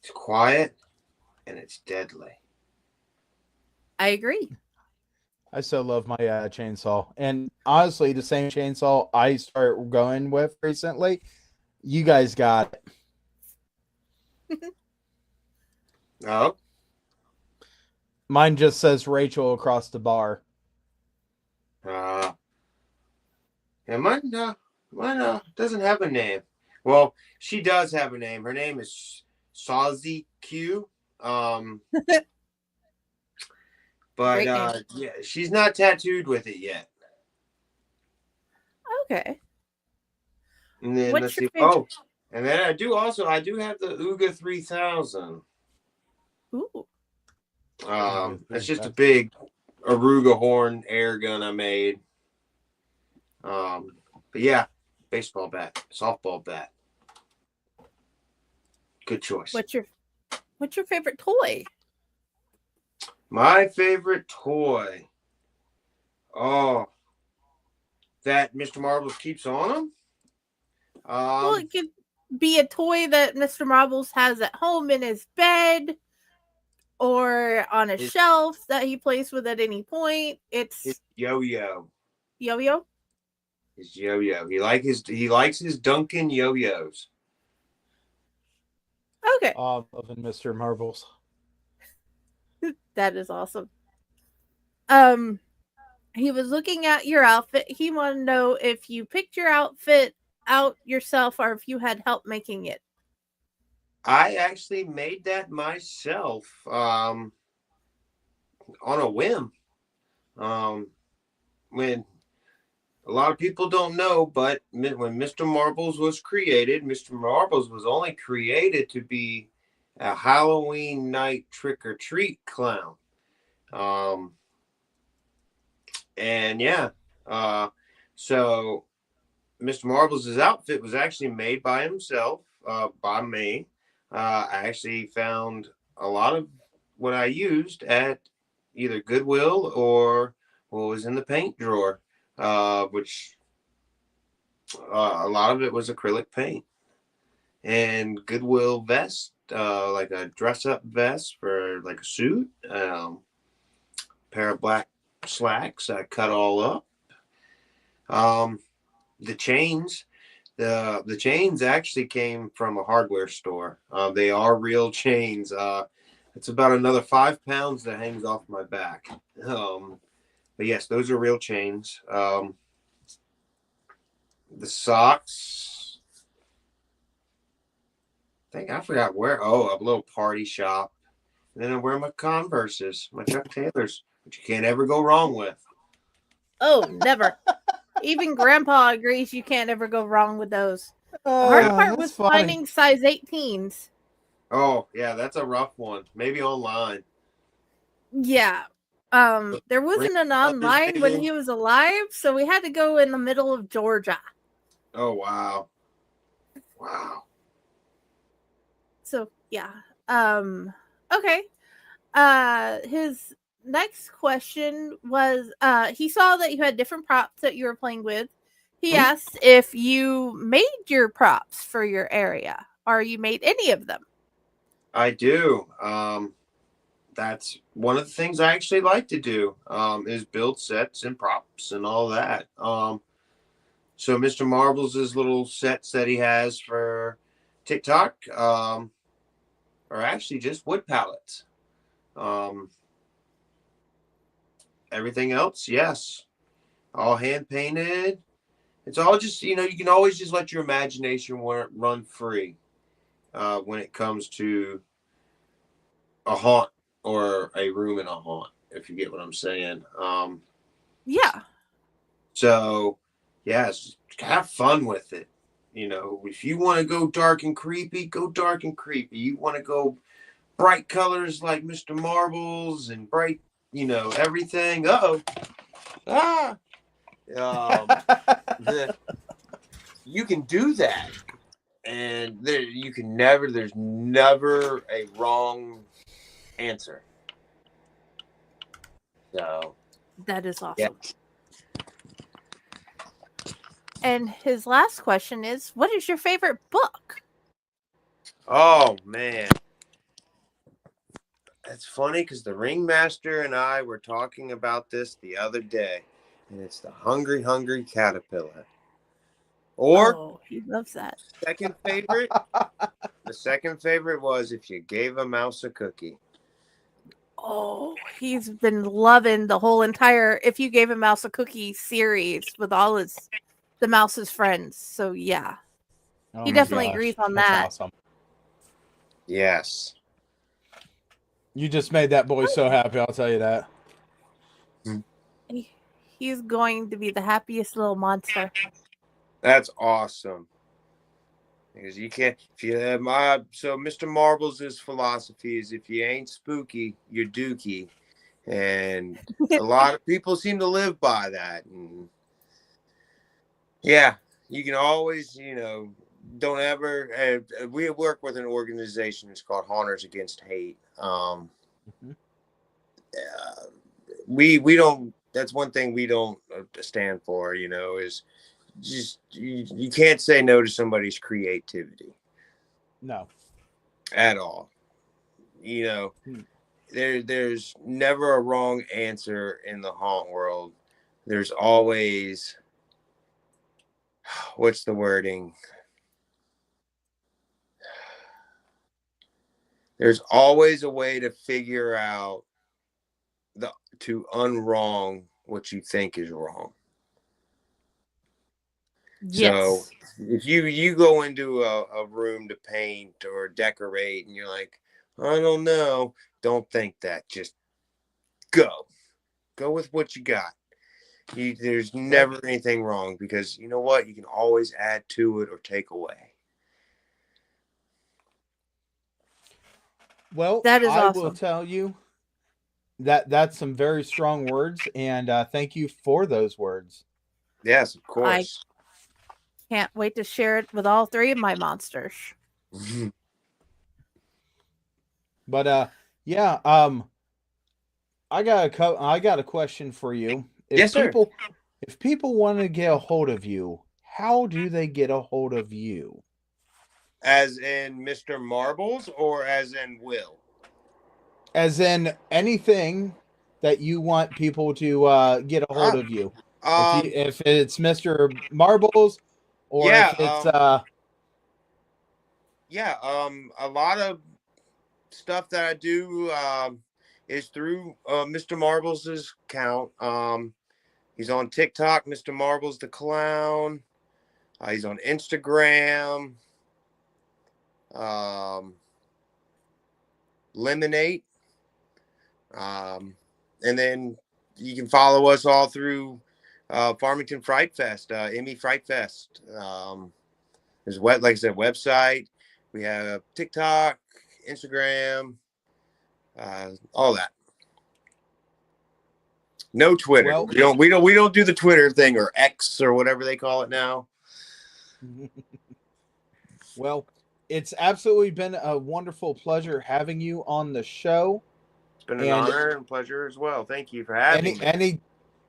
It's quiet and it's deadly. I agree. I so love my chainsaw. And honestly, the same chainsaw I started going with recently, you guys got it. Oh. Mine just says Rachel across the bar. Yeah, mine doesn't have a name. Well, she does have a name. Her name is Sawzy Q. But yeah, she's not tattooed with it yet. Okay. And then let's see. Oh, and then I do have the Uga 3000. Ooh. It's just a big Aruga horn air gun I made. But yeah, baseball bat, softball bat. Good choice. What's your favorite toy? My favorite toy. Oh, that Mr. Marbles keeps on him. Well, it could be a toy that Mr. Marbles has at home in his bed or on a shelf that he plays with at any point. It's his yo-yo. Yo-yo? His yo-yo. He likes his Duncan yo-yos. Okay. Loving Mr. Marbles. That is awesome. He was looking at your outfit. He wanted to know if you picked your outfit out yourself or if you had help making it. I actually made that myself on a whim. When a lot of people don't know, but when Mr. Marbles was created, Mr. Marbles was only created to be a Halloween night trick-or-treat clown. And yeah, so Mr. Marbles' outfit was actually made by himself, by me. I actually found a lot of what I used at either Goodwill or what was in the paint drawer, which a lot of it was acrylic paint and Goodwill vest, like a dress-up vest for like a suit, pair of black slacks I cut all up. The chains actually came from a hardware store. They are real chains. It's about another 5 pounds that hangs off my back. But yes, those are real chains. The socks, I forgot where. Oh, a little party shop. And then I wear my Converses, my Chuck Taylors, which you can't ever go wrong with. Oh, never. Even Grandpa agrees you can't ever go wrong with those. The hard part was finding size 18s. Oh, yeah, that's a rough one. Maybe online. Yeah. There wasn't an online when he was alive, so we had to go in the middle of Georgia. Oh, wow. Wow. So, yeah. Okay. His next question was, he saw that you had different props that you were playing with. He asked if you made your props for your area, or you made any of them. I do. that's one of the things I actually like to do, is build sets and props and all that. So Mr. Marbles' little sets that he has for TikTok, are actually just wood pallets. Everything else, yes, all hand painted. It's all just, you can always just let your imagination run free when it comes to a haunt or a room in a haunt, if you get what I'm saying. Yeah. So, yes, have fun with it. If you want to go dark and creepy, go dark and creepy. You want to go bright colors like Mr. Marbles and bright, everything. Uh-oh. Ah. You can do that. And there's never a wrong answer. So That is awesome. yeah. And his last question is, what is your favorite book? Oh man, that's funny because the ringmaster and I were talking about this the other day, and it's the Hungry Hungry Caterpillar. Or he loves that. second favorite. The second favorite was If You Gave a Mouse a Cookie. Oh, he's been loving the whole entire If You Gave a Mouse a Cookie series with all the mouse's friends. So yeah. Oh He my definitely gosh, agrees on that's that. Awesome. Yes. You just made that boy so happy, I'll tell you that. He's going to be the happiest little monster. That's awesome. Because you can't, so Mr. Marbles' philosophy is if you ain't spooky, you're dookie. And a lot of people seem to live by that. And yeah, you can always, don't ever, we work with an organization. It's called Haunters Against Hate. We don't, that's one thing we don't stand for, is just, you can't say no to somebody's creativity. No. At all. There's never a wrong answer in the haunt world. There's always, what's the wording? There's always a way to figure out to unwrong what you think is wrong. Yes. So if you go into a room to paint or decorate and you're like, I don't know, don't think that. Just go with what you got. There's never anything wrong, because you know what? You can always add to it or take away. Well, that is I awesome. will tell you that's some very strong words, and thank you for those words. Yes, of course. Can't wait to share it with all three of my monsters. But yeah, I got a question for you. Yes, sir. If people want to get a hold of you, how do they get a hold of you? As in Mr. Marbles or as in Will? As in anything that you want people to get a hold of you. If it's Mr. Marbles, or if it's a lot of stuff that I do is through Mr. Marbles' account. He's on TikTok, Mr. Marbles the Clown. He's on Instagram. Lemonade. And then you can follow us all through Farmington Fright Fest, Emmy Fright Fest. There's like I said, website. We have TikTok, Instagram, all that. No Twitter. Well, we don't do the Twitter thing, or X or whatever they call it now. Well, it's absolutely been a wonderful pleasure having you on the show. It's been an honor and pleasure as well. Thank you for having me.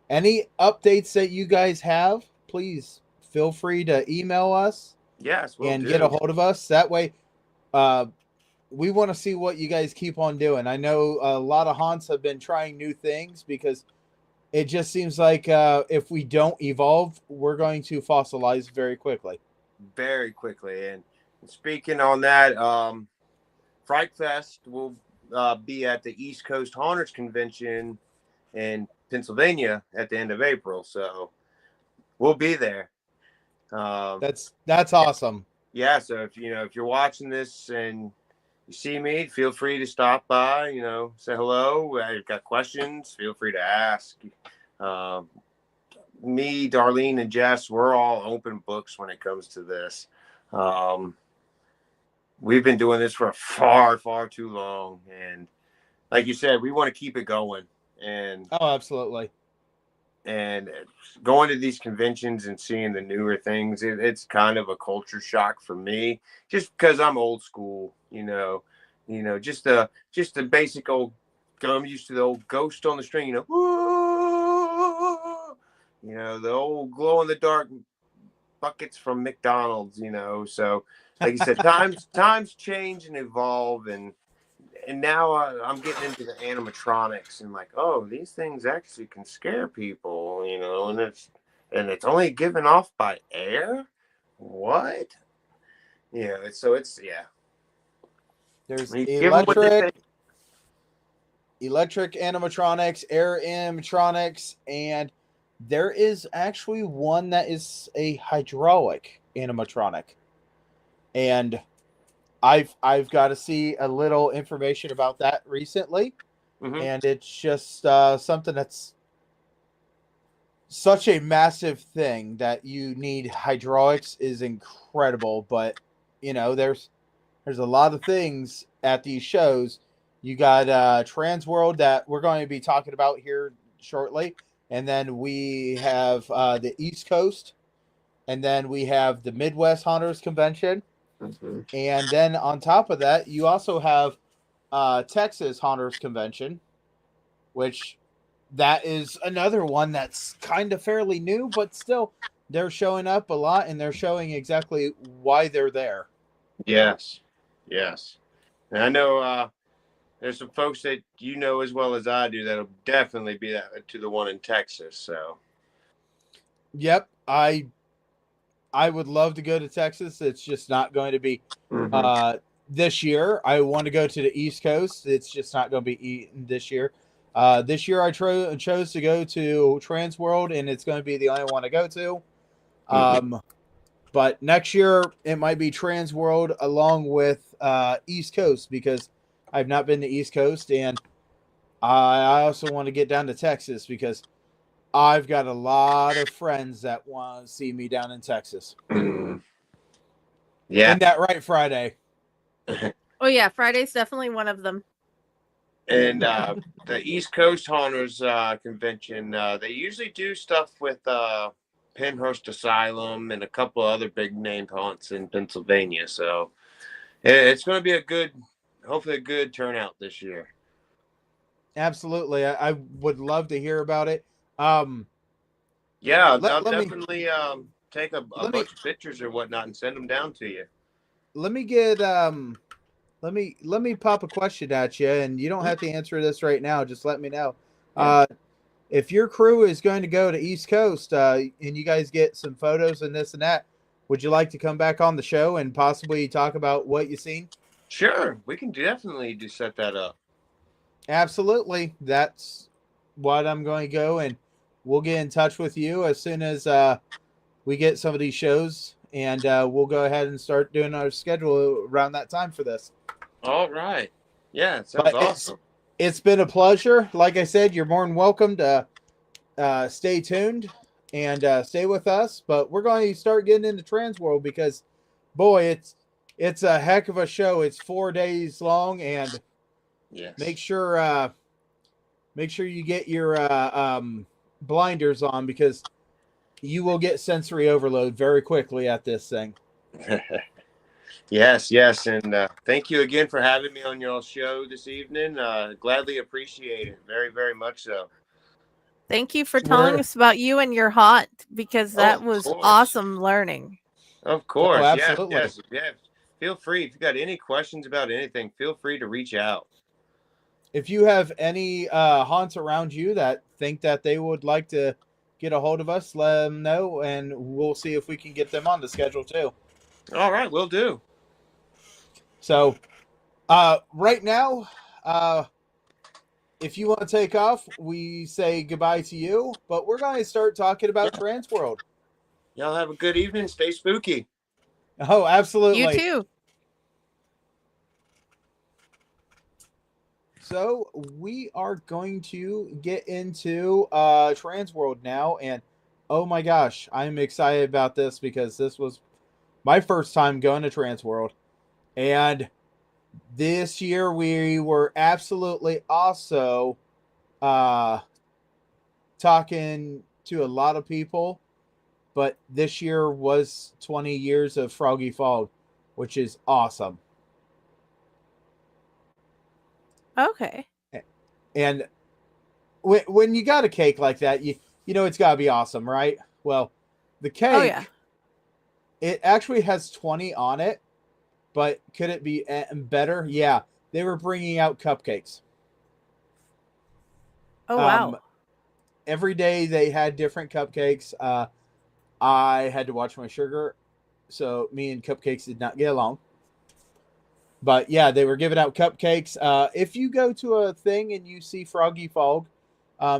Any updates that you guys have, please feel free to email us. Yes, and get a hold of us. That way, we want to see what you guys keep on doing. I know a lot of haunts have been trying new things because it just seems like if we don't evolve, we're going to fossilize very quickly. Very quickly. And speaking on that, Fright Fest will be at the East Coast Haunters Convention in Pennsylvania at the end of April. So we'll be there. That's awesome. Yeah. So if you're watching this and you see me, feel free to stop by, say hello. I've got questions. Feel free to ask. Me, Darlene, and Jess, we're all open books when it comes to this. We've been doing this for far, far too long. And like you said, we want to keep it going. And absolutely. And going to these conventions and seeing the newer things, it's kind of a culture shock for me, just because I'm old school, just the basic old, I'm used to the old ghost on the string, the old glow in the dark buckets from McDonald's, so like you said, times change and evolve, and now I'm getting into the animatronics and like, oh, these things actually can scare people, and it's only given off by air. What? There's electric animatronics, air animatronics, and there is actually one that is a hydraulic animatronic. And I've got to see a little information about that recently. Mm-hmm. And it's just something that's such a massive thing that you need. Hydraulics is incredible, but there's a lot of things at these shows. You got Transworld that we're going to be talking about here shortly, and then we have the East Coast, and then we have the Midwest Haunters Convention. Mm-hmm. And then on top of that, you also have Texas Haunters Convention, which that is another one that's kind of fairly new, but still they're showing up a lot and they're showing exactly why they're there. Yes. And I know there's some folks that as well as I do that'll definitely be to the one in Texas. So. Yep, I would love to go to Texas. It's just not going to be this year. I want to go to the East Coast. It's just not going to be this year. This year I chose to go to Transworld, and it's going to be the only one I go to. But next year it might be Transworld along with East Coast, because I've not been to East Coast, and I also want to get down to Texas because I've got a lot of friends that want to see me down in Texas. Yeah. Isn't that right, Friday? Oh, yeah. Friday's definitely one of them. And the East Coast Haunters Convention, they usually do stuff with Penhurst Asylum and a couple other big named haunts in Pennsylvania. So it's going to be hopefully a good turnout this year. Absolutely. I would love to hear about it. I'll definitely take a bunch of pictures or whatnot and send them down to you. Let me get let me pop a question at you, and you don't have to answer this right now. Just let me know. Yeah. If your crew is going to go to East Coast and you guys get some photos and this and that, would you like to come back on the show and possibly talk about what you've seen? Sure, we can definitely set that up. Absolutely. That's what I'm going to go, and we'll get in touch with you as soon as we get some of these shows, and we'll go ahead and start doing our schedule around that time for this. All right. Yeah, it sounds awesome. It's been a pleasure. Like I said, you're more than welcome to stay tuned and stay with us. But we're going to start getting into Transworld because, boy, it's a heck of a show. It's 4 days long, and yes. Make sure you get your blinders on, because you will get sensory overload very quickly at this thing. Yes, and thank you again for having me on your show this evening. Gladly appreciate it, very, very much so. Thank you for telling us about you and your haunt, because that was course. awesome learning. Of course, absolutely. Yeah. feel free. If you got any questions about anything, feel free to reach out. If you have any haunts around you that think that they would like to get a hold of us, let them know, and we'll see if we can get them on the schedule too. All right, we'll do. So, right now, if you want to take off, we say goodbye to you, but we're going to start talking about Transworld. Y'all have a good evening. Stay spooky. Oh, absolutely. You too. So we are going to get into Transworld now, and oh my gosh, I'm excited about this because this was my first time going to Transworld, and this year we were absolutely also talking to a lot of people, but this year was 20 years of Froggy Fog, which is awesome. Okay. And when you got a cake like that, you know it's got to be awesome, right? Well, the cake, it actually has 20 on it, but could it be better? Yeah, they were bringing out cupcakes. Oh, wow. Every day they had different cupcakes. I had to watch my sugar, so me and cupcakes did not get along. But yeah, they were giving out cupcakes. If you go to a thing and you see Froggy Fog,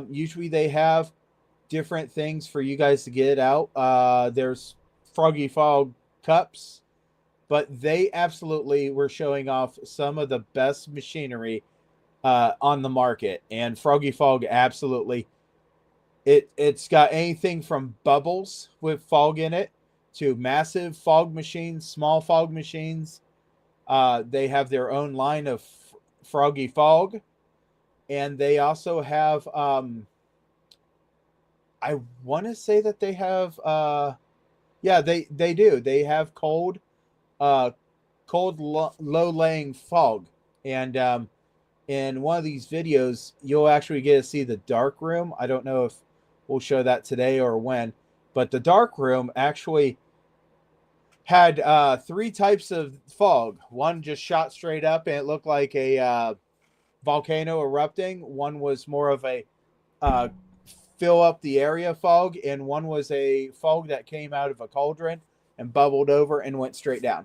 usually they have different things for you guys to get out. There's Froggy Fog cups, but they absolutely were showing off some of the best machinery on the market. And Froggy Fog absolutely, it's got anything from bubbles with fog in it to massive fog machines, small fog machines. They have their own line of Froggy Fog, and they also have I want to say that they have they do. They have cold low laying fog, and in one of these videos you'll actually get to see the dark room. I don't know if we'll show that today or when, but the dark room actually had 3 types of fog. One just shot straight up and it looked like a volcano erupting. One was more of a fill up the area fog, and one was a fog that came out of a cauldron and bubbled over and went straight down.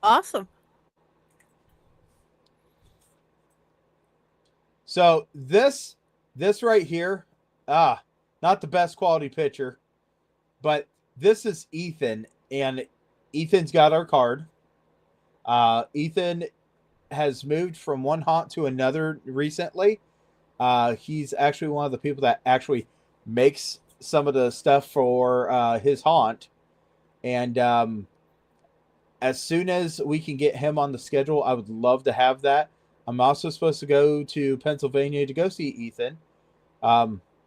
Awesome. So this right here, not the best quality picture, but this is Ethan, and Ethan's got our card. Ethan has moved from one haunt to another recently. He's actually one of the people that actually makes some of the stuff for his haunt. And as soon as we can get him on the schedule, I would love to have that. I'm also supposed to go to Pennsylvania to go see Ethan.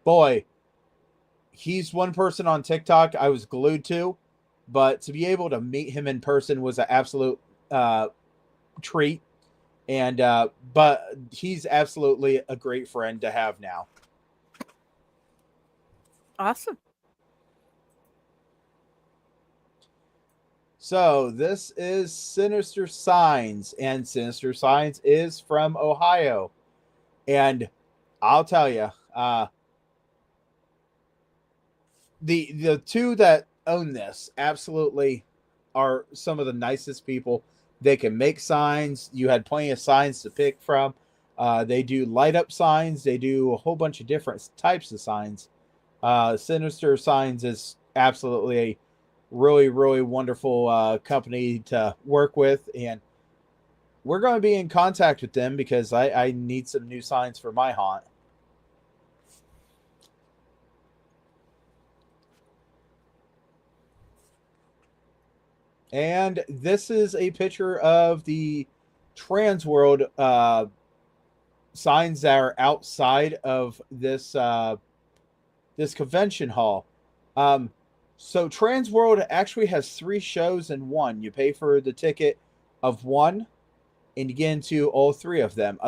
Boy, he's one person on TikTok I was glued to, but to be able to meet him in person was an absolute treat. And but he's absolutely a great friend to have now. Awesome. So this is Sinister Signs, and Sinister Signs is from Ohio. And I'll tell you, the two that own this absolutely are some of the nicest people. They can make signs. You had plenty of signs to pick from. They do light up signs. They do a whole bunch of different types of signs. Sinister Signs is absolutely a really, really wonderful company to work with. And we're going to be in contact with them because I need some new signs for my haunt. And this is a picture of the Transworld signs that are outside of this this convention hall. So Transworld actually has 3 shows in one. You pay for the ticket of one, and you get into all 3 of them.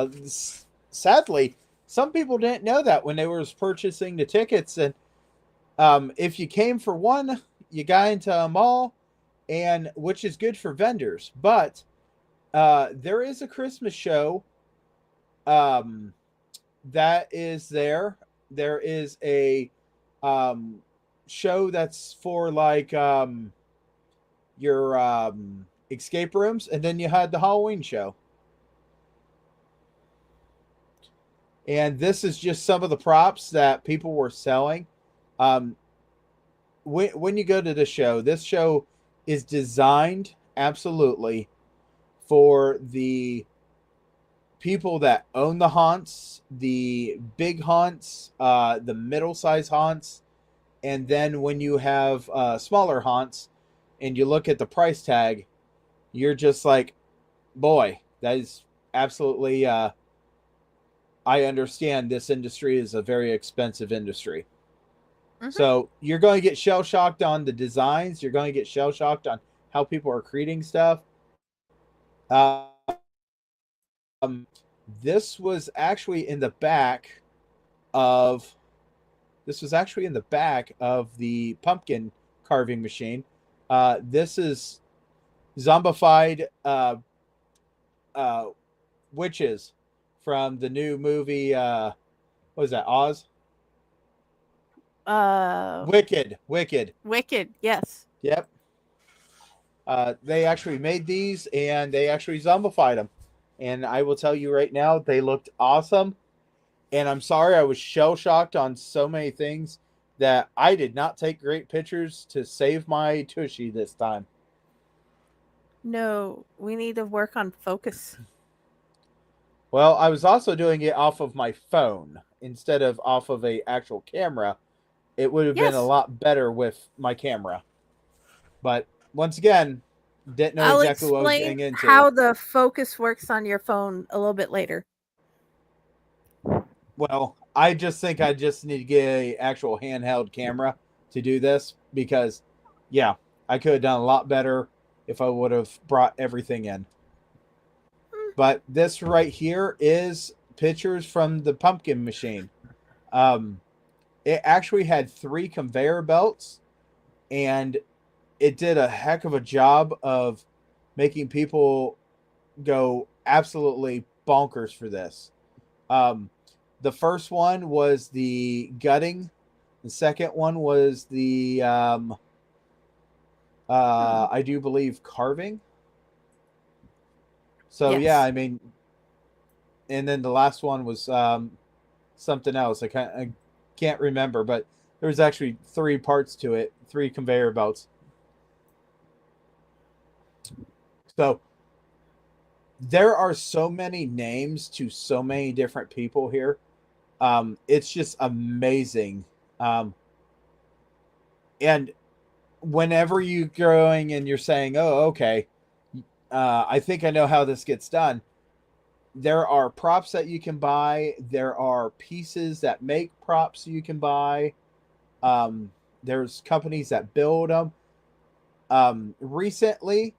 Sadly, some people didn't know that when they were purchasing the tickets. And if you came for one, you got into them all. and which is good for vendors. But there is a Christmas show that is there. There is a show that's for like your escape rooms, and then you had the Halloween show. And this is just some of the props that people were selling. When you go to this show is designed absolutely for the people that own the haunts, the big haunts, the middle-sized haunts, and then when you have smaller haunts and you look at the price tag, you're just like, boy, that is absolutely... I understand this industry is a very expensive industry. Mm-hmm. So you're going to get shell-shocked on the designs. You're going to get shell-shocked on how people are creating stuff. This was actually in the back of the pumpkin carving machine. This is zombified witches from the new movie. What was that? Oz? Wicked. Wicked. Yes. Yep. They actually made these and they actually zombified them. And I will tell you right now, they looked awesome. And I'm sorry, I was shell-shocked on so many things that I did not take great pictures to save my tushy this time. No, we need to work on focus. Well, I was also doing it off of my phone instead of off of a actual camera. It would have been a lot better with my camera. But once again, didn't know exactly what I was getting into. How the focus works on your phone a little bit later. Well, I just think I just need to get an actual handheld camera to do this because, yeah, I could have done a lot better if I would have brought everything in. But this right here is pictures from the pumpkin machine. It actually had 3 conveyor belts, and it did a heck of a job of making people go absolutely bonkers for this. The first one was the gutting. The second one was the, I do believe, carving. So, yes. Yeah, I mean, and then the last one was something else. I can't remember, but there was actually 3 parts to it, 3 conveyor belts. So, there are so many names to so many different people here. It's just amazing. And whenever you're going and you're saying, oh, okay, I think I know how this gets done. There are props that you can buy. There are pieces that make props you can buy. There's companies that build them. Recently,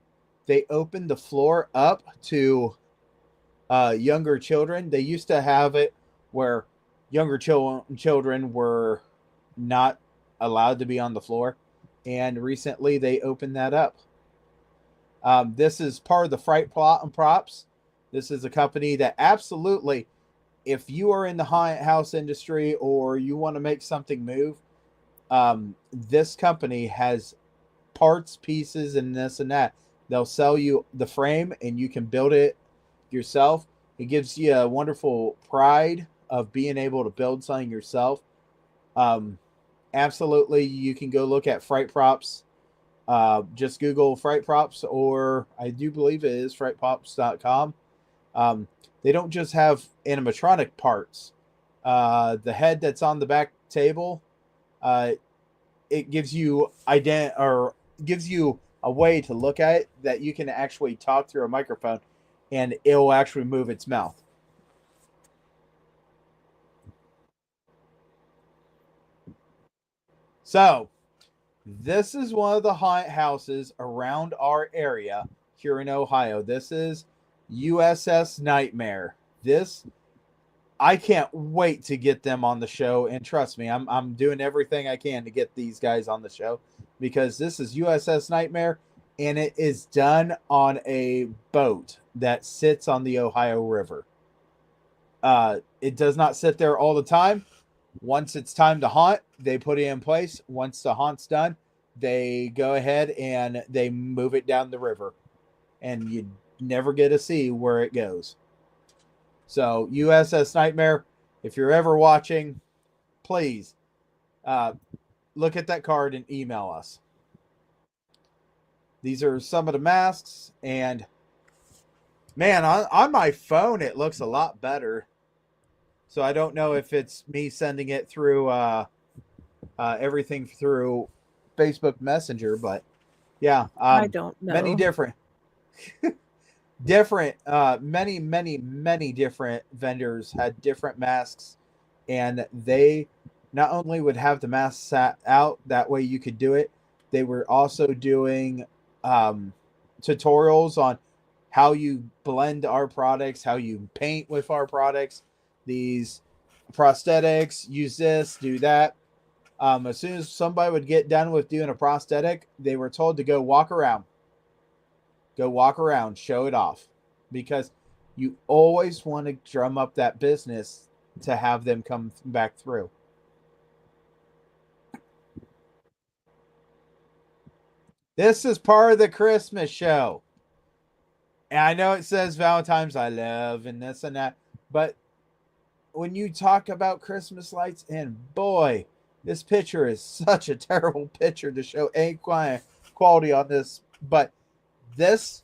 they opened the floor up to younger children. They used to have it where younger children were not allowed to be on the floor. And recently, they opened that up. This is part of the Fright Plot and Props. This is a company that absolutely, if you are in the haunted house industry or you want to make something move, this company has parts, pieces, and this and that. They'll sell you the frame and you can build it yourself. It gives you a wonderful pride of being able to build something yourself. Absolutely, you can go look at Fright Props. Just Google Fright Props, or I do believe it is frightprops.com. They don't just have animatronic parts. The head that's on the back table, it gives you gives you a way to look at it that you can actually talk through a microphone, and it will actually move its mouth. So, this is one of the haunted houses around our area here in Ohio. This is USS Nightmare. I can't wait to get them on the show. And trust me, I'm doing everything I can to get these guys on the show because this is USS Nightmare. and it is done on a boat that sits on the Ohio River. It does not sit there all the time. Once it's time to haunt, they put it in place. Once the haunt's done, they go ahead and they move it down the river, and you never get to see where it goes. So USS Nightmare, if you're ever watching, please look at that card and email us. These are some of the masks, and man, on my phone it looks a lot better. So I don't know if it's me sending it through everything through Facebook Messenger, but yeah, I don't know. many different many different vendors had different masks, and they not only would have the masks sat out that way you could do it, they were also doing tutorials on how you blend our products, how you paint with our products, these prosthetics, use this, do that. As soon as somebody would get done with doing a prosthetic, they were told to go walk around, show it off, because you always want to drum up that business to have them come back through. This is part of the Christmas show. And I know it says Valentine's I love and this and that, but when you talk about Christmas lights, and boy, this picture is such a terrible picture to show any quality on this, but this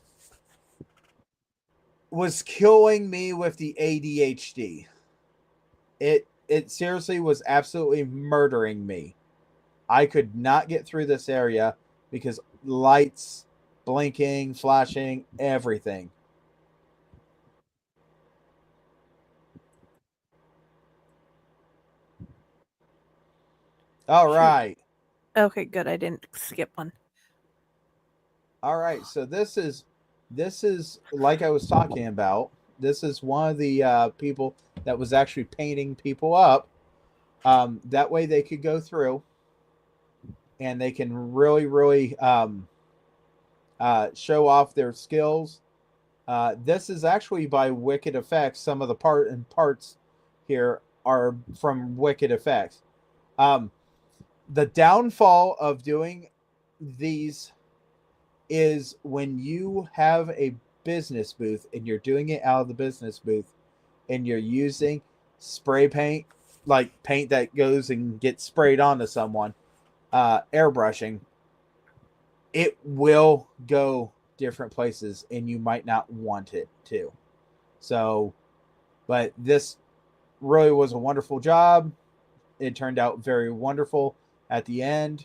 was killing me with the ADHD. It seriously was absolutely murdering me. I could not get through this area because lights, blinking, flashing, everything. All right. Okay, good. I didn't skip one. All right. So this is like I was talking about. This is one of the people that was actually painting people up. That way they could go through and they can really show off their skills. This is actually by Wicked Effects. Some of the parts here are from Wicked Effects. The downfall of doing these is when you have a business booth and you're doing it out of the business booth and you're using spray paint, like paint that goes and gets sprayed onto someone, airbrushing, it will go different places and you might not want it to. So, but this really was a wonderful job. It turned out very wonderful at the end.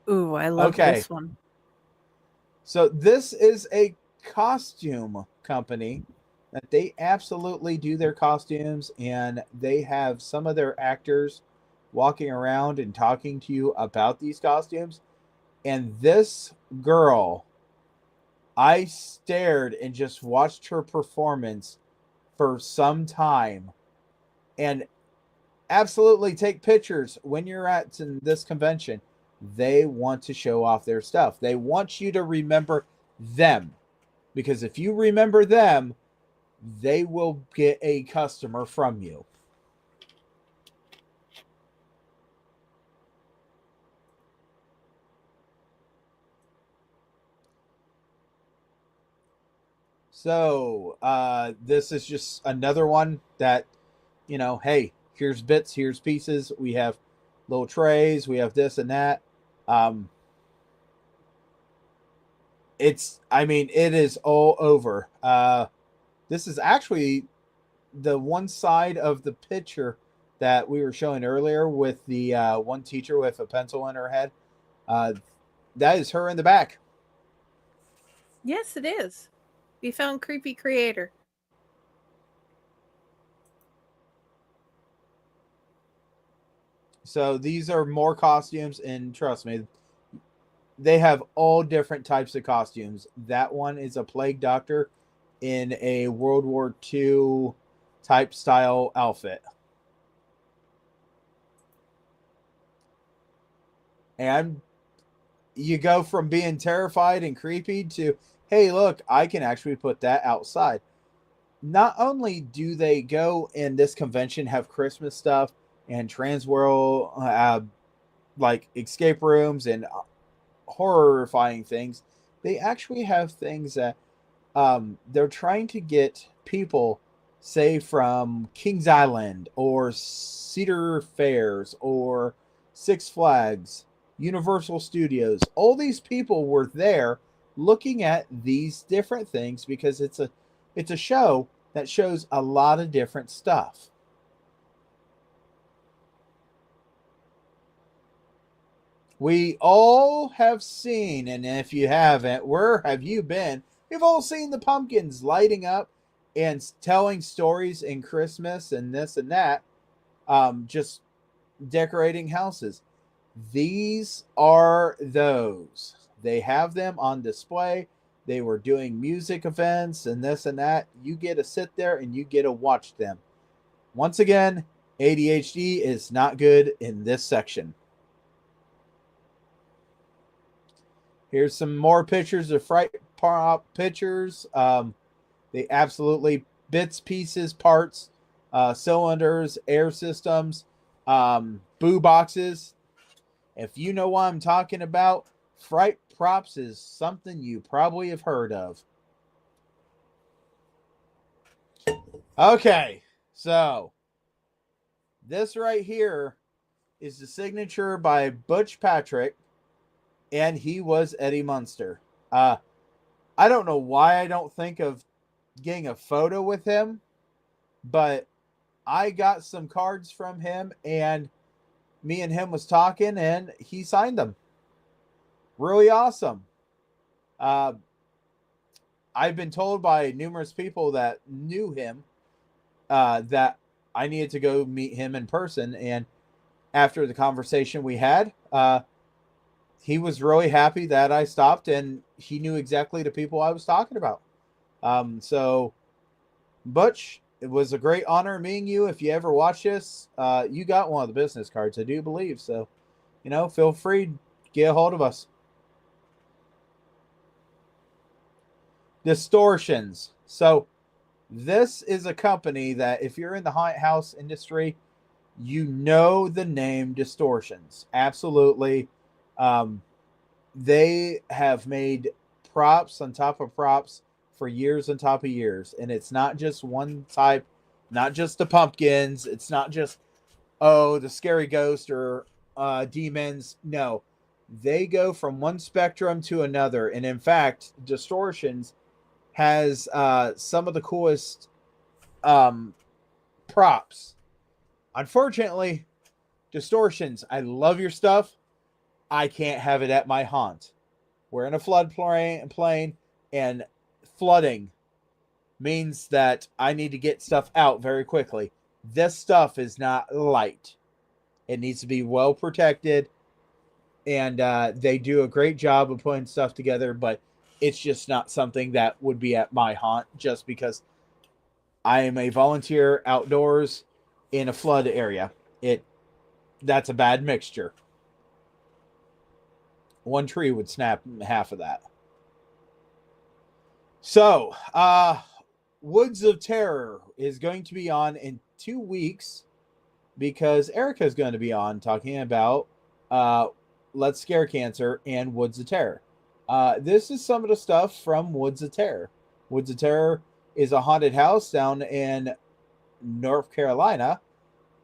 Ooh, I love this one. So this is a costume company that they absolutely do their costumes, and they have some of their actors walking around and talking to you about these costumes. And this girl, I stared and just watched her performance for some time, and absolutely take pictures when you're at this convention. They want to show off their stuff. They want you to remember them, because if you remember them, they will get a customer from you. So this is just another one that, you know, hey, here's bits, here's pieces. We have little trays, we have this and that. It is all over. This is actually the one side of the picture that we were showing earlier with the one teacher with a pencil in her head. That is her in the back. Yes, it is. We found creepy creator. So these are more costumes, and trust me, they have all different types of costumes. That one is a plague doctor in a World War II type style outfit. And you go from being terrified and creepy to, hey, look, I can actually put that outside. Not only do they go in this convention have Christmas stuff and Transworld, like escape rooms and horrifying things, they actually have things that they're trying to get people, say, from Kings Island or Cedar Fairs or Six Flags, Universal Studios. All these people were there looking at these different things because it's a show that shows a lot of different stuff. We all have seen, and if you haven't, where have you been? We've all seen the pumpkins lighting up and telling stories in Christmas and this and that, just decorating houses. These are those. They have them on display. They were doing music events and this and that. You get to sit there and you get to watch them. Once again, ADHD is not good in this section. Here's some more pictures of fright pop pictures. They absolutely bits, pieces, parts, cylinders, air systems, boo boxes. If you know what I'm talking about, fright props is something you probably have heard of. Okay, so this right here is the signature by Butch Patrick, and he was Eddie Munster. I don't know why I don't think of getting a photo with him, but I got some cards from him, and me and him was talking, and he signed them. Really awesome. I've been told by numerous people that knew him that I needed to go meet him in person, and after the conversation we had, he was really happy that I stopped, and he knew exactly the people I was talking about. So, Butch, it was a great honor meeting you. If you ever watch this, you got one of the business cards, I do believe. So, feel free to get a hold of us. Distortions. So, this is a company that if you're in the haunted house industry, you know the name Distortions. Absolutely. They have made props on top of props for years on top of years. And it's not just one type, not just the pumpkins. It's not just, the scary ghost or demons. No, they go from one spectrum to another. And in fact, Distortions has some of the coolest props. Unfortunately, Distortions, I love your stuff. I can't have it at my haunt. We're in a floodplain, and flooding means that I need to get stuff out very quickly. This stuff is not light. It needs to be well protected, and they do a great job of putting stuff together, but it's just not something that would be at my haunt just because I am a volunteer outdoors in a flood area. That's a bad mixture. One tree would snap half of that. So, Woods of Terror is going to be on in 2 weeks because Erica is going to be on talking about Let's Scare Cancer and Woods of Terror. This is some of the stuff from Woods of Terror. Woods of Terror is a haunted house down in North Carolina,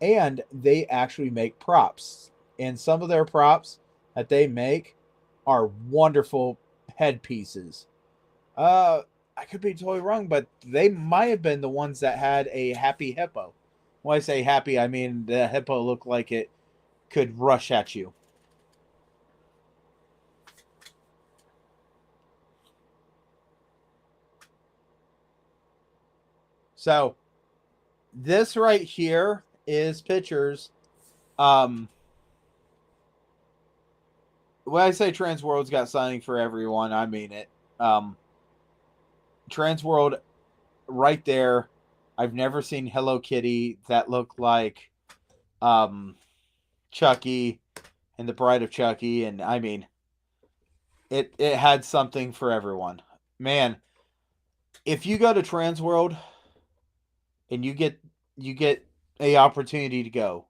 and they actually make props. And some of their props that they make are wonderful headpieces. I could be totally wrong, but they might have been the ones that had a happy hippo. When I say happy, I mean the hippo looked like it could rush at you. So, this right here is pictures. When I say Transworld's got something for everyone, I mean it. Transworld, right there. I've never seen Hello Kitty that looked like Chucky. and the Bride of Chucky, and I mean, it had something for everyone. Man, if you go to Trans World and you get a opportunity to go,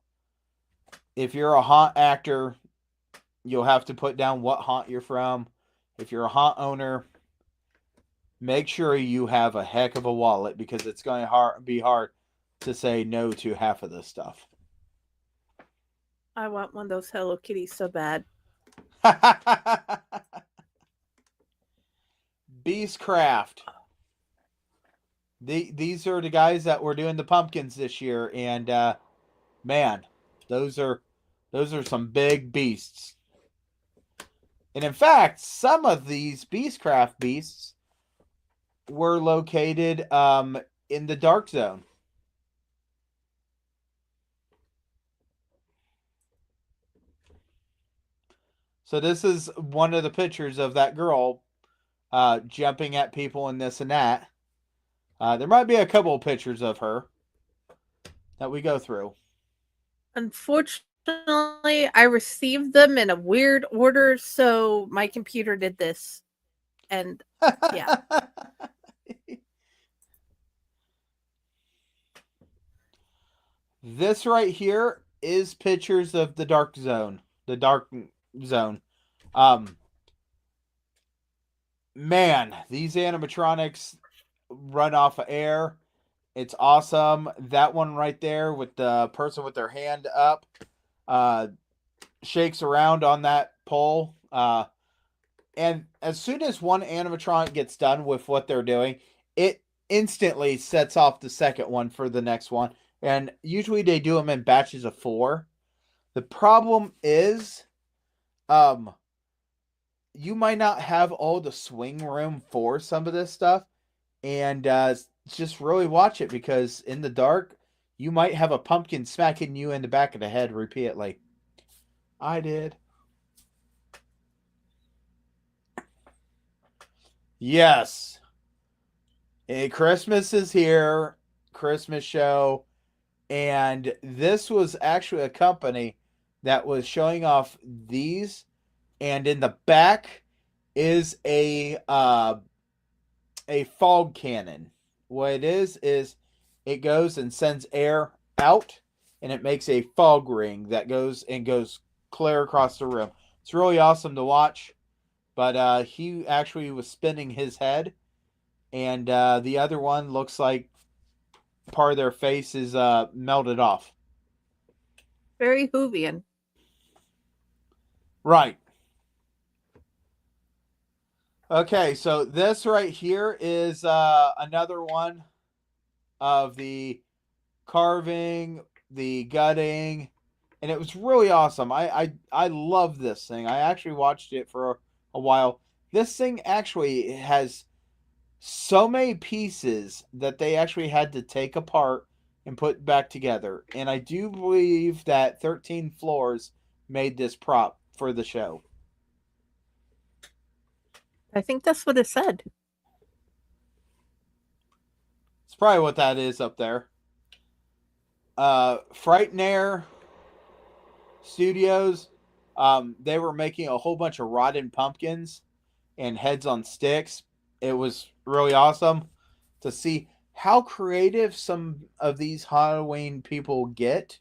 if you're a haunt actor, you'll have to put down what haunt you're from. If you're a haunt owner, make sure you have a heck of a wallet, because it's going to be hard to say no to half of this stuff. I want one of those Hello Kitties so bad. Beastcraft. These are the guys that were doing the pumpkins this year, and man, those are some big beasts. And in fact, some of these Beastcraft beasts were located in the Dark Zone. So this is one of the pictures of that girl jumping at people and this and that. There might be a couple of pictures of her that we go through. Unfortunately, I received them in a weird order, so my computer did this. And yeah. This right here is pictures of the Dark Zone. The Dark Zone. Man, these animatronics run off of air. It's awesome. That one right there with the person with their hand up shakes around on that pole. And as soon as one animatronic gets done with what they're doing, it instantly sets off the second one for the next one. And usually they do them in batches of 4. The problem is, you might not have all the swing room for some of this stuff. And just really watch it, because in the dark, you might have a pumpkin smacking you in the back of the head repeatedly. I did. Yes. Christmas is here. Christmas show. And this was actually a company that was showing off these. And in the back is a fog cannon. What it is it goes and sends air out, and it makes a fog ring that goes clear across the room. It's really awesome to watch. But he actually was spinning his head, and the other one looks like part of their face is melted off. Very Whovian. Right. Okay, so this right here is another one of the carving, the gutting, and it was really awesome. I love this thing. I actually watched it for a while. This thing actually has so many pieces that they actually had to take apart and put back together. And I do believe that 13 Floors made this prop for the show. I think that's what it said. It's probably what that is up there. Frightenair Studios, they were making a whole bunch of rotten pumpkins and heads on sticks. It was really awesome to see how creative some of these Halloween people get.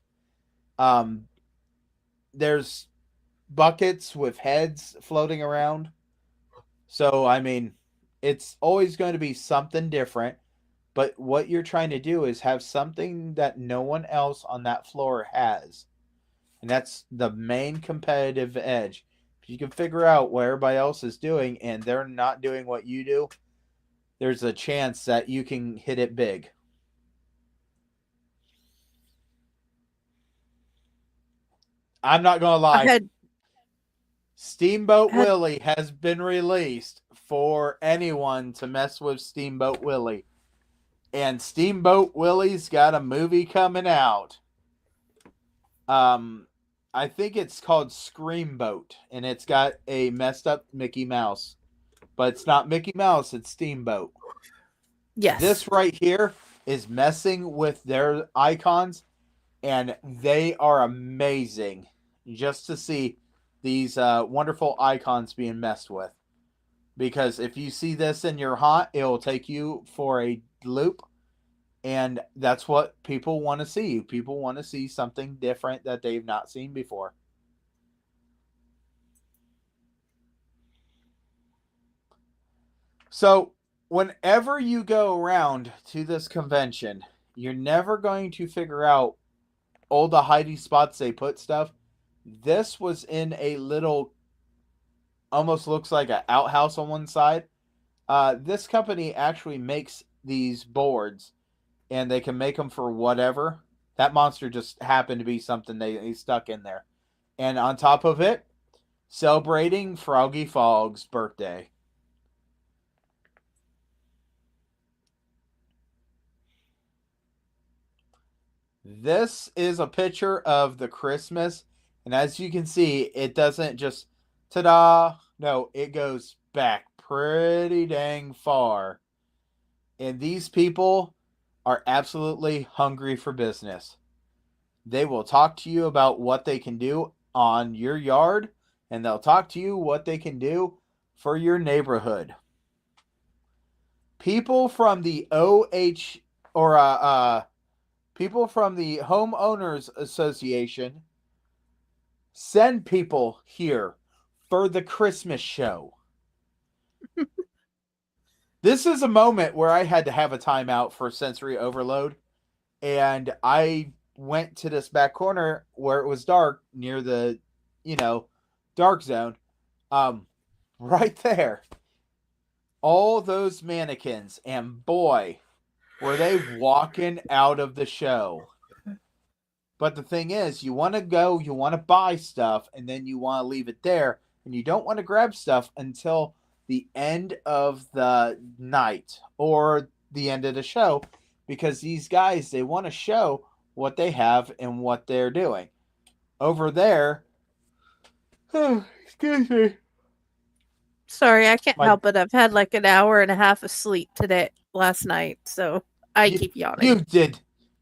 There's buckets with heads floating around. So, I mean, it's always going to be something different. But what you're trying to do is have something that no one else on that floor has. And that's the main competitive edge. If you can figure out what everybody else is doing and they're not doing what you do, there's a chance that you can hit it big. I'm not going to lie. Steamboat Willie has been released for anyone to mess with Steamboat Willie. And Steamboat Willie's got a movie coming out. I think it's called Screamboat, and it's got a messed up Mickey Mouse. But it's not Mickey Mouse, it's Steamboat. Yes. This right here is messing with their icons, and they are amazing. Just to see these wonderful icons being messed with. Because if you see this in your haunt, it will take you for a loop. And that's what people want to see. People want to see something different that they've not seen before. So, whenever you go around to this convention, you're never going to figure out all the hiding spots they put stuff. This was in a little, almost looks like an outhouse on one side. This company actually makes these boards, and they can make them for whatever. That monster just happened to be something they stuck in there. And on top of it, celebrating Froggy Fogg's birthday. This is a picture of the Christmas, and as you can see, it doesn't just ta-da. No, it goes back pretty dang far. And these people are absolutely hungry for business. They will talk to you about what they can do on your yard, and they'll talk to you what they can do for your neighborhood. People from the people from the Homeowners Association send people here for the Christmas show. This is a moment where I had to have a timeout for sensory overload. And I went to this back corner where it was dark near the, dark zone. Right there. All those mannequins. And boy, were they walking out of the show. But the thing is, you want to go, you want to buy stuff, and then you want to leave it there. And you don't want to grab stuff until the end of the night or the end of the show, because these guys, they want to show what they have and what they're doing. Over there, excuse me. Sorry, I can't help it. I've had like an hour and a half of sleep last night, so I keep yawning.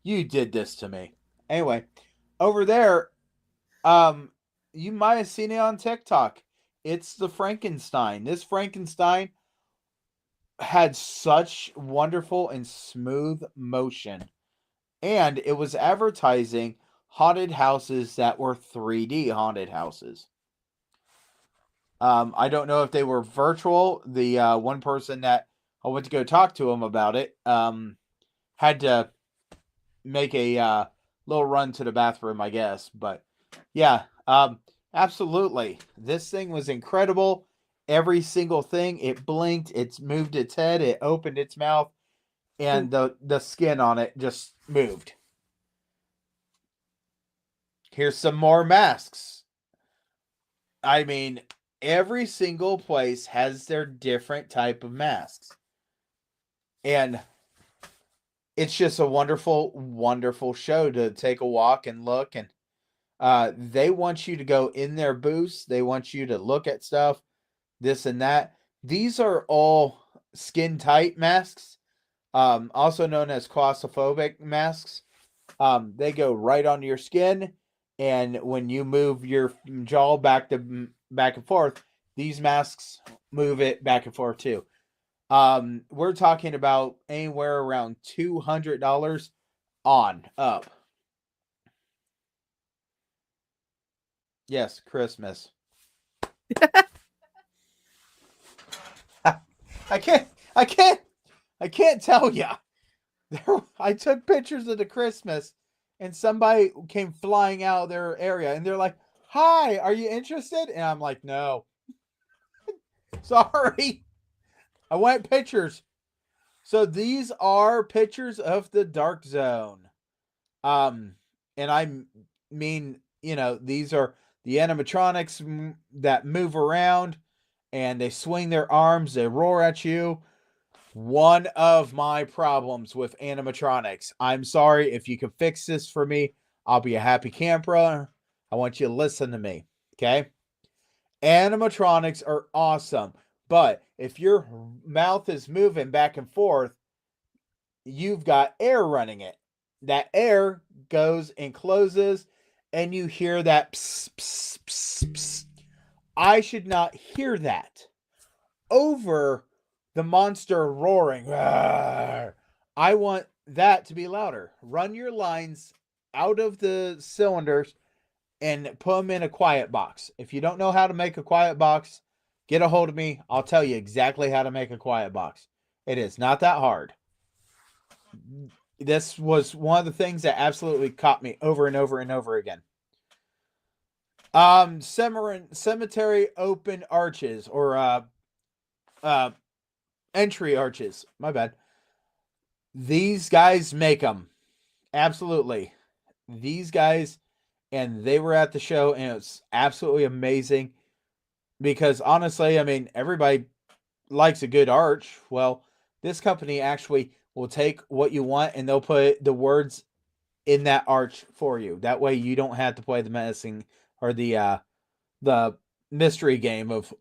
You did this to me. Anyway, over there, you might have seen it on TikTok. It's the Frankenstein. This Frankenstein had such wonderful and smooth motion. And it was advertising haunted houses that were 3D haunted houses. I don't know if they were virtual. The one person that I went to go talk to him about it had to make a little run to the bathroom, I guess. But yeah, absolutely. This thing was incredible. Every single thing, it blinked, it moved its head, it opened its mouth, and the skin on it just moved. Here's some more masks. I mean, every single place has their different type of masks. And it's just a wonderful, wonderful show to take a walk and look. And they want you to go in their booths. They want you to look at stuff, this and that. These are all skin tight masks, also known as claustrophobic masks. They go right onto your skin. And when you move your jaw back and forth, these masks move it back and forth too. We're talking about anywhere around $200 on up. Yes, Christmas. I can't tell ya. I took pictures of the Christmas, and somebody came flying out of their area, and they're like, "Hi, are you interested?" And I'm like, "No, sorry." I want pictures. So these are pictures of the Dark Zone. And I mean, these are the animatronics that move around and they swing their arms, they roar at you. One of my problems with animatronics. I'm sorry, if you can fix this for me, I'll be a happy camper. I want you to listen to me, okay? Animatronics are awesome, but if your mouth is moving back and forth, you've got air running it. That air goes and closes, and you hear that pss, pss, pss, pss. I should not hear that over the monster roaring. Rawr. I want that to be louder. Run your lines out of the cylinders and put them in a quiet box. If you don't know how to make a quiet box, get a hold of me. I'll tell you exactly how to make a quiet box. It is not that hard. This was one of the things that absolutely caught me over and over and over again. Cemetery open arches or entry arches. My bad. These guys make them. Absolutely. These guys, and they were at the show, and it's absolutely amazing because honestly, I mean, everybody likes a good arch. Well, this company actually will take what you want and they'll put the words in that arch for you. That way you don't have to play the menacing or the mystery game of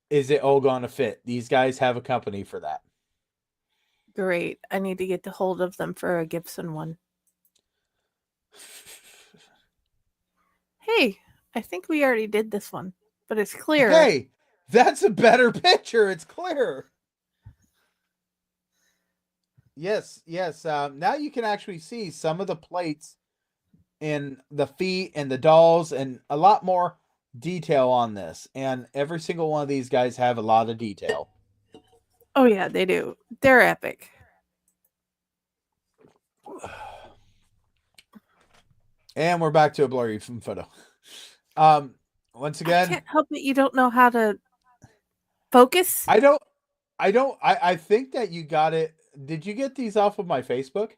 is it all going to fit. These guys have a company for that. Great. I need to get a hold of them for a Gibson one. Hey, I think we already did this one, but it's clear. Hey, that's a better picture. It's clear. Yes. Now you can actually see some of the plates and the feet and the dolls and a lot more detail on this. And every single one of these guys have a lot of detail. Oh yeah, they do. They're epic. And we're back to a blurry photo. Once again, I can't help it. You don't know how to focus. I think that you got it. Did you get these off of my Facebook?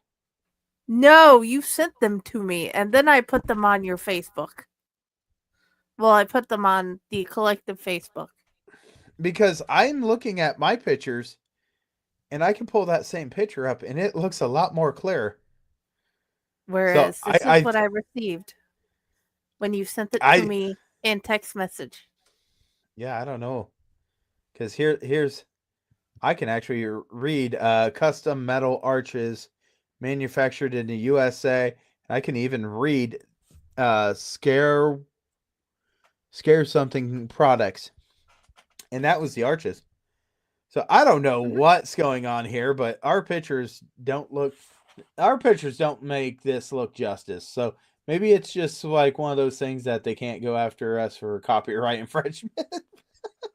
No, you sent them to me, and then I put them on your Facebook. Well, I put them on the collective Facebook. Because I'm looking at my pictures, and I can pull that same picture up, and it looks a lot more clear. Whereas so this is what I received when you sent it to me in text message. Yeah, I don't know. Because here's I can actually read custom metal arches manufactured in the USA. I can even read scare something products. And that was the arches. So I don't know what's going on here, but our pictures don't make this look justice. So maybe it's just like one of those things that they can't go after us for copyright infringement.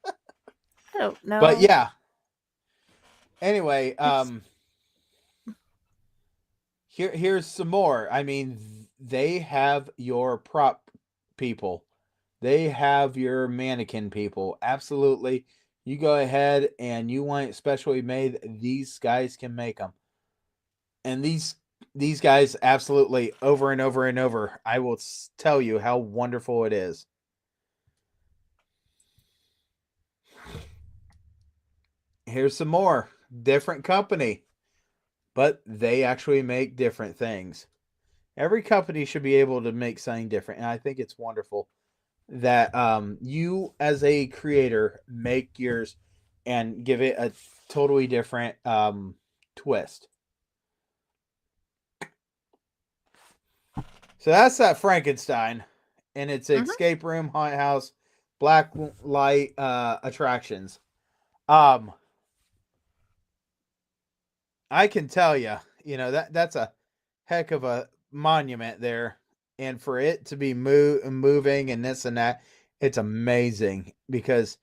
I don't know. But yeah. Anyway, here's some more. I mean, they have your prop people. They have your mannequin people. Absolutely. You go ahead and you want it specially made. These guys can make them. And these guys absolutely over and over and over. I will tell you how wonderful it is. Here's some more. Different company. But they actually make different things. Every company should be able to make something different. And I think it's wonderful that you as a creator make yours and give it a totally different twist. So that's that Frankenstein and its escape room, haunted house, black light attractions. I can tell you, that's a heck of a monument there. And for it to be moving and this and that, it's amazing because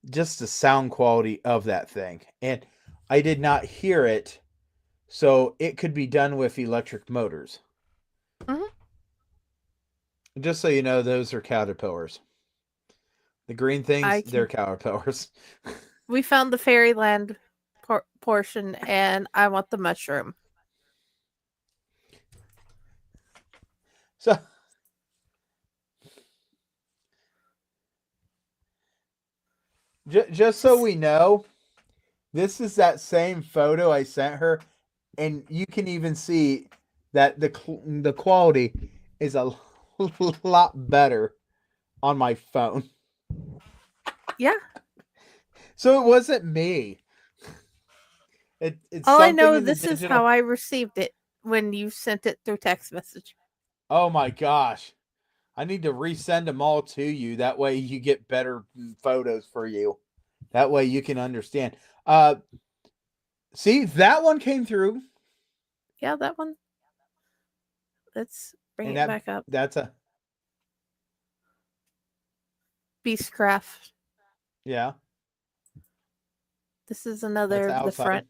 just the sound quality of that thing. And I did not hear it, so it could be done with electric motors. Mm-hmm. Just so you know, those are caterpillars. The green things, they're caterpillars. We found the fairyland portion, and I want the mushroom. So, just so we know, this is that same photo I sent her, and you can even see that the quality is a lot better on my phone. Yeah. So it wasn't me. It's all I know. This is how I received it when you sent it through text message. Oh my gosh. I need to resend them all to you. That way you get better photos for you. That way you can understand. See, that one came through. Yeah, that one. Let's bring And it back up. That's a Beastcraft. yeah. This is That's another of the outside. front.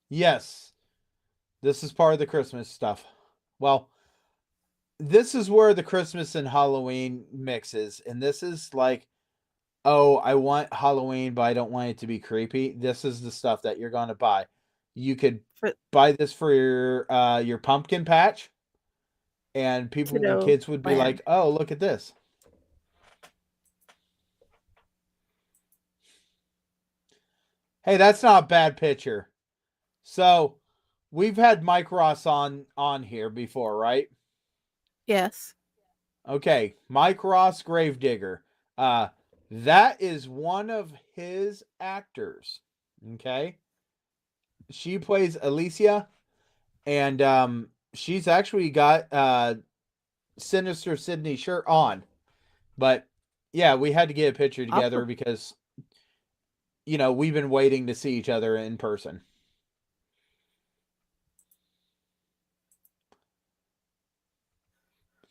Yes. This is part of the Christmas stuff. Well, this is where the Christmas and Halloween mixes. And this is like, oh, I want Halloween, but I don't want it to be creepy. This is the stuff that you're going to buy. You could buy this for your pumpkin patch. And kids would be like, oh, look at this. Hey, that's not a bad picture. So, we've had Mike Ross on here before, right? Yes. Okay, Mike Ross, Gravedigger. That is one of his actors. Okay, she plays Alicia, and she's actually got Sinister Sydney shirt on. But yeah, we had to get a picture together because we've been waiting to see each other in person.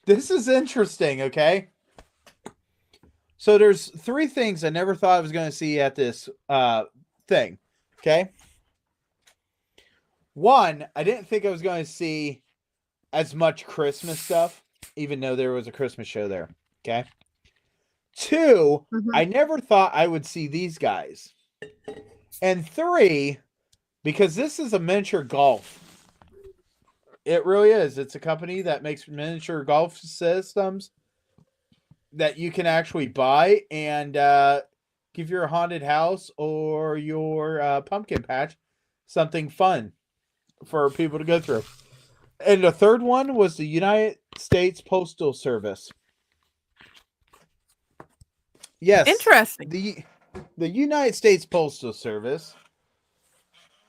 This is interesting, okay? So there's 3 things I never thought I was going to see at this thing, okay? 1, I didn't think I was going to see as much Christmas stuff, even though there was a Christmas show there, okay? 2, I never thought I would see these guys. And 3, because this is a miniature golf. It really is. It's a company that makes miniature golf systems that you can actually buy and give your haunted house or your pumpkin patch something fun for people to go through. And the 3rd one was the United States Postal Service. Yes. Interesting. The United States Postal Service.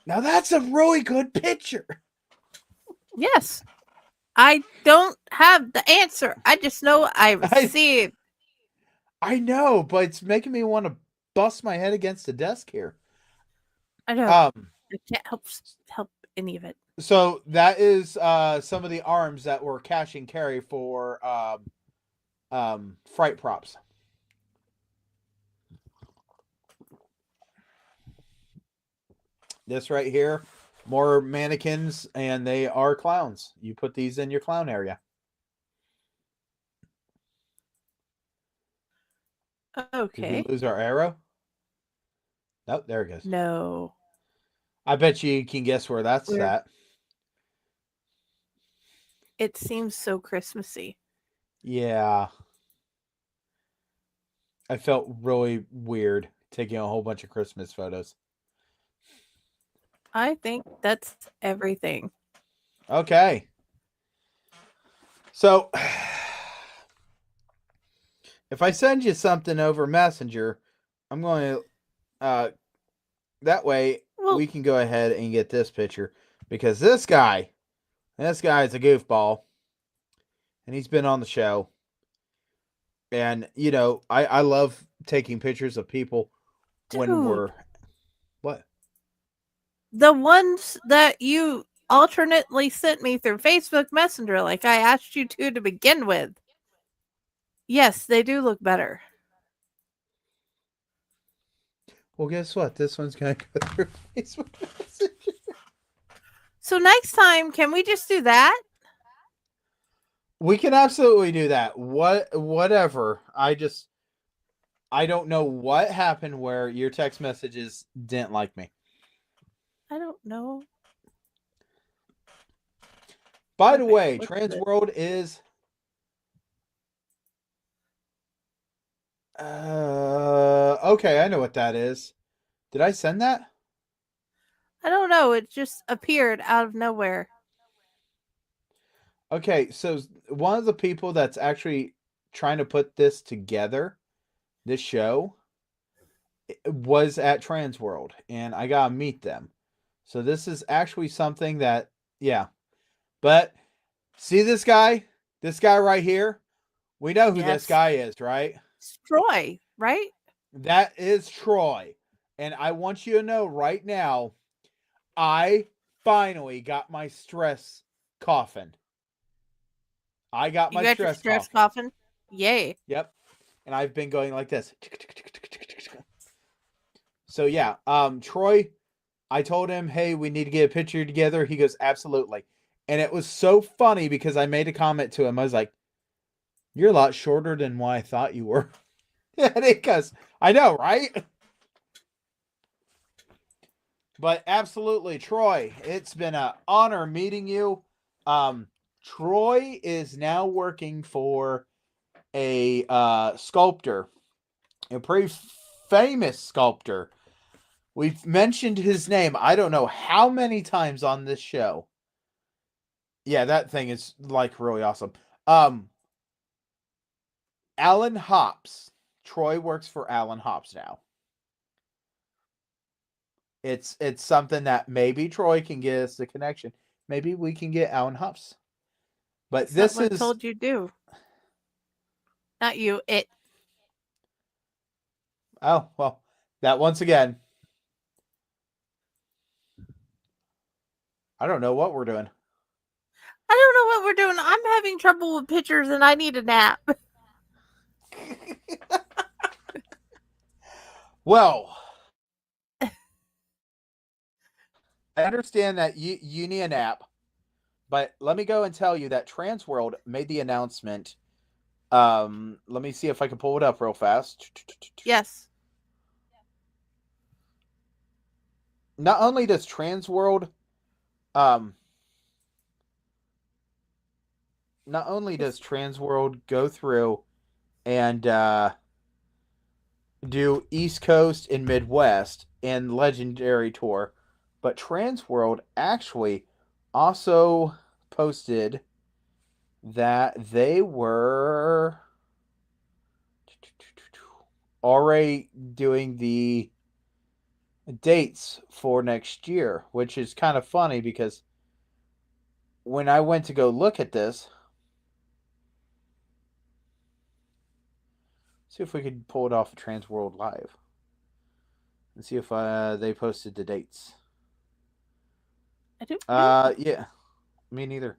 Now that's a really good picture. Yes. I don't have the answer. I just know I've seen. I know, but it's making me want to bust my head against the desk here. I know. I can't help any of it. So that is some of the arms that were cash and carry for fright props. This right here, more mannequins, and they are clowns. You put these in your clown area. Okay. Did we lose our arrow? Nope, there it goes. No. I bet you can guess where that's at. It seems so Christmassy. Yeah. I felt really weird taking a whole bunch of Christmas photos. I think that's everything. Okay. So, if I send you something over Messenger, I'm going to, that way we can go ahead and get this picture. Because this guy is a goofball. And he's been on the show. And, I love taking pictures of people when we're... What? The ones that you alternately sent me through Facebook Messenger, like I asked you to begin with. Yes, they do look better. Well, guess what? This one's going to go through Facebook Messenger. So next time, can we just do that? We can absolutely do that. Whatever. I don't know what happened where your text messages didn't like me. I don't know. By the way, Transworld is okay, I know what that is. Did I send that? I don't know. It just appeared out of nowhere. Okay, so one of the people that's actually trying to put this together, this show, was at Transworld, and I got to meet them. So this is actually something that, yeah. But see this guy? This guy right here? We know who this Yes. guy is, right? It's Troy, right? That is Troy. And I want you to know right now, I finally got my stress coffin. I got You my got your stress stress coffin. coffin? Yay. Yep. And I've been going like this. So yeah, Troy, I told him, hey, we need to get a picture together. He goes, absolutely. And it was so funny because I made a comment to him. I was like, you're a lot shorter than what I thought you were. And he goes, I know, right? But absolutely, Troy, it's been an honor meeting you. Troy is now working for a sculptor, a pretty famous sculptor. We've mentioned his name, I don't know how many times on this show. Yeah, that thing is like really awesome. Alan Hops. Troy works for Alan Hops now. It's something that maybe Troy can get us the connection. Maybe we can get Alan Hops. But this Someone is told you do. Not you, it. oh well, that once again. I don't know what we're doing. I don't know what we're doing. I'm having trouble with pictures and I need a nap. Well, I understand that you need a nap, but let me go and tell you that Transworld made the announcement. Let me see if I can pull it up real fast. Yes. Not only does Transworld, go through and do East Coast and Midwest and Legendary Tour, but Transworld actually also posted that they were already doing the dates for next year, which is kind of funny because when I went to go look at this, see if we could pull it off of Transworld Live and see if they posted the dates. I don't Yeah, me neither.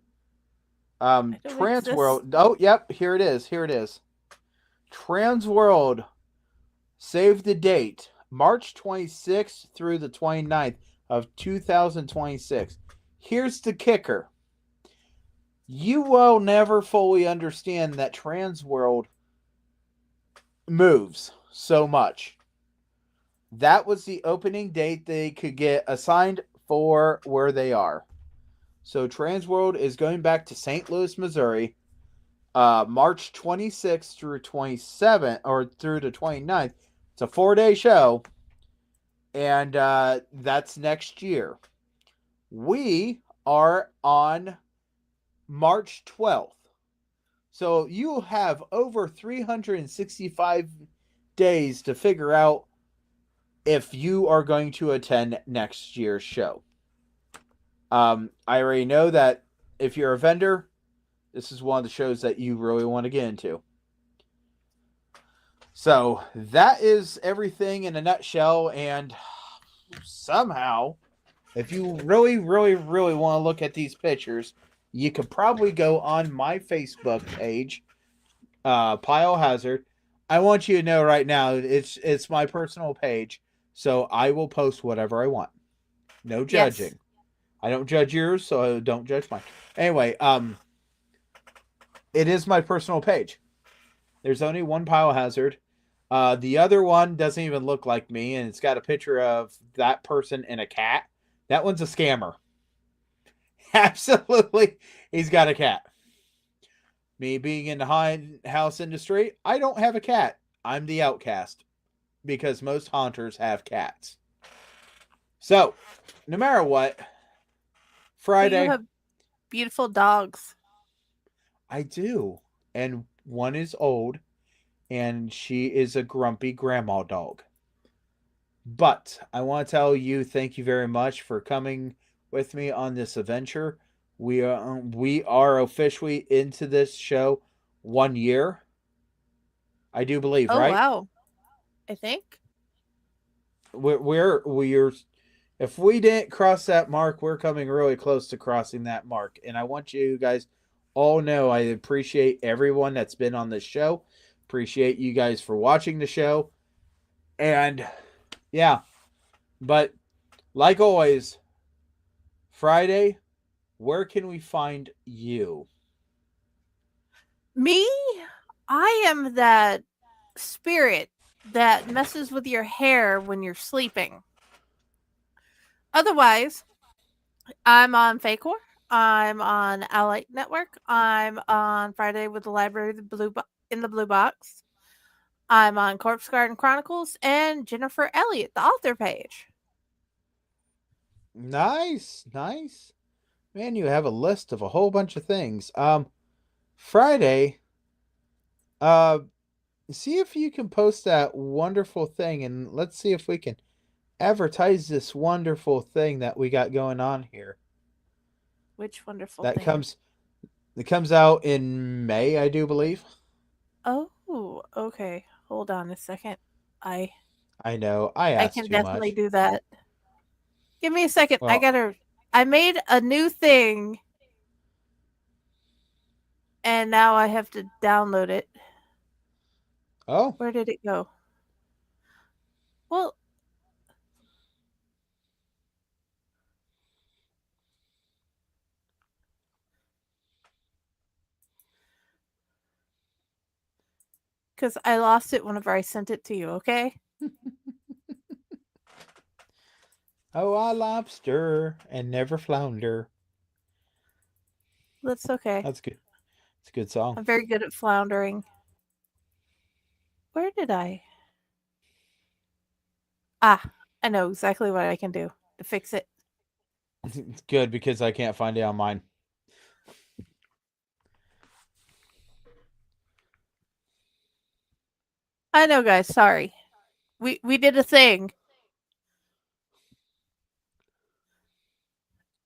don't Transworld. Oh, yep, here it is. Here it is. Transworld. Save the date. March 26th through the 29th of 2026. Here's the kicker. You will never fully understand that Transworld moves so much. That was the opening date they could get assigned for where they are. So Transworld is going back to St. Louis, Missouri, March 26th through 27th or through the 29th. It's a 4-day show, and that's next year. We are on March 12th. So you have over 365 days to figure out if you are going to attend next year's show. I already know that if you're a vendor, this is one of the shows that you really want to get into. So that is everything in a nutshell. And somehow, if you really, really, really want to look at these pictures, you could probably go on my Facebook page, Pile Hazard. I want you to know right now, it's my personal page, so I will post whatever I want. No judging. Yes. I don't judge yours, so don't judge mine. Anyway, it is my personal page. There's only one Pile Hazard. The other one doesn't even look like me, and it's got a picture of that person and a cat. That one's a scammer. Absolutely, he's got a cat. Me being in the haunted house industry, I don't have a cat. I'm the outcast because most haunters have cats. So, no matter what, Friday. You have beautiful dogs. I do. And one is old, and she is a grumpy grandma dog. But I want to tell you thank you very much for coming with me on this adventure. We are officially into this show 1 year. I do believe, Oh right? wow. I think. We're if we didn't cross that mark, we're coming really close to crossing that mark. And I want you guys all know I appreciate everyone that's been on this show. Appreciate you guys for watching the show. And yeah, but like always, Friday, where can we find you? Me? I am that spirit that messes with your hair when you're sleeping. Otherwise, I'm on Facor. I'm on Allight Network. I'm on Friday with the Library of the in the Blue Box. I'm on Corpse Garden Chronicles and Jennifer Elliott, the author page. Nice, nice. Man, you have a list of a whole bunch of things. Friday, uh see if you can post that wonderful thing and let's see if we can advertise this wonderful thing that we got going on here. Which wonderful That thing. comes out in May, I do believe. Oh, okay. Hold on a second. I know. I I asked can too definitely much. do that. Give me a second. Well, I made a new thing and now I have to download it. oh, Where did it go? Well, because I lost it whenever I sent it to you, okay? oh, I lobster and never flounder. That's okay. That's good. It's a good song. I'm very good at floundering. Where did I? Ah, I know exactly what I can do to fix it. It's good because I can't find it on mine. I know, guys. Sorry. We did a thing.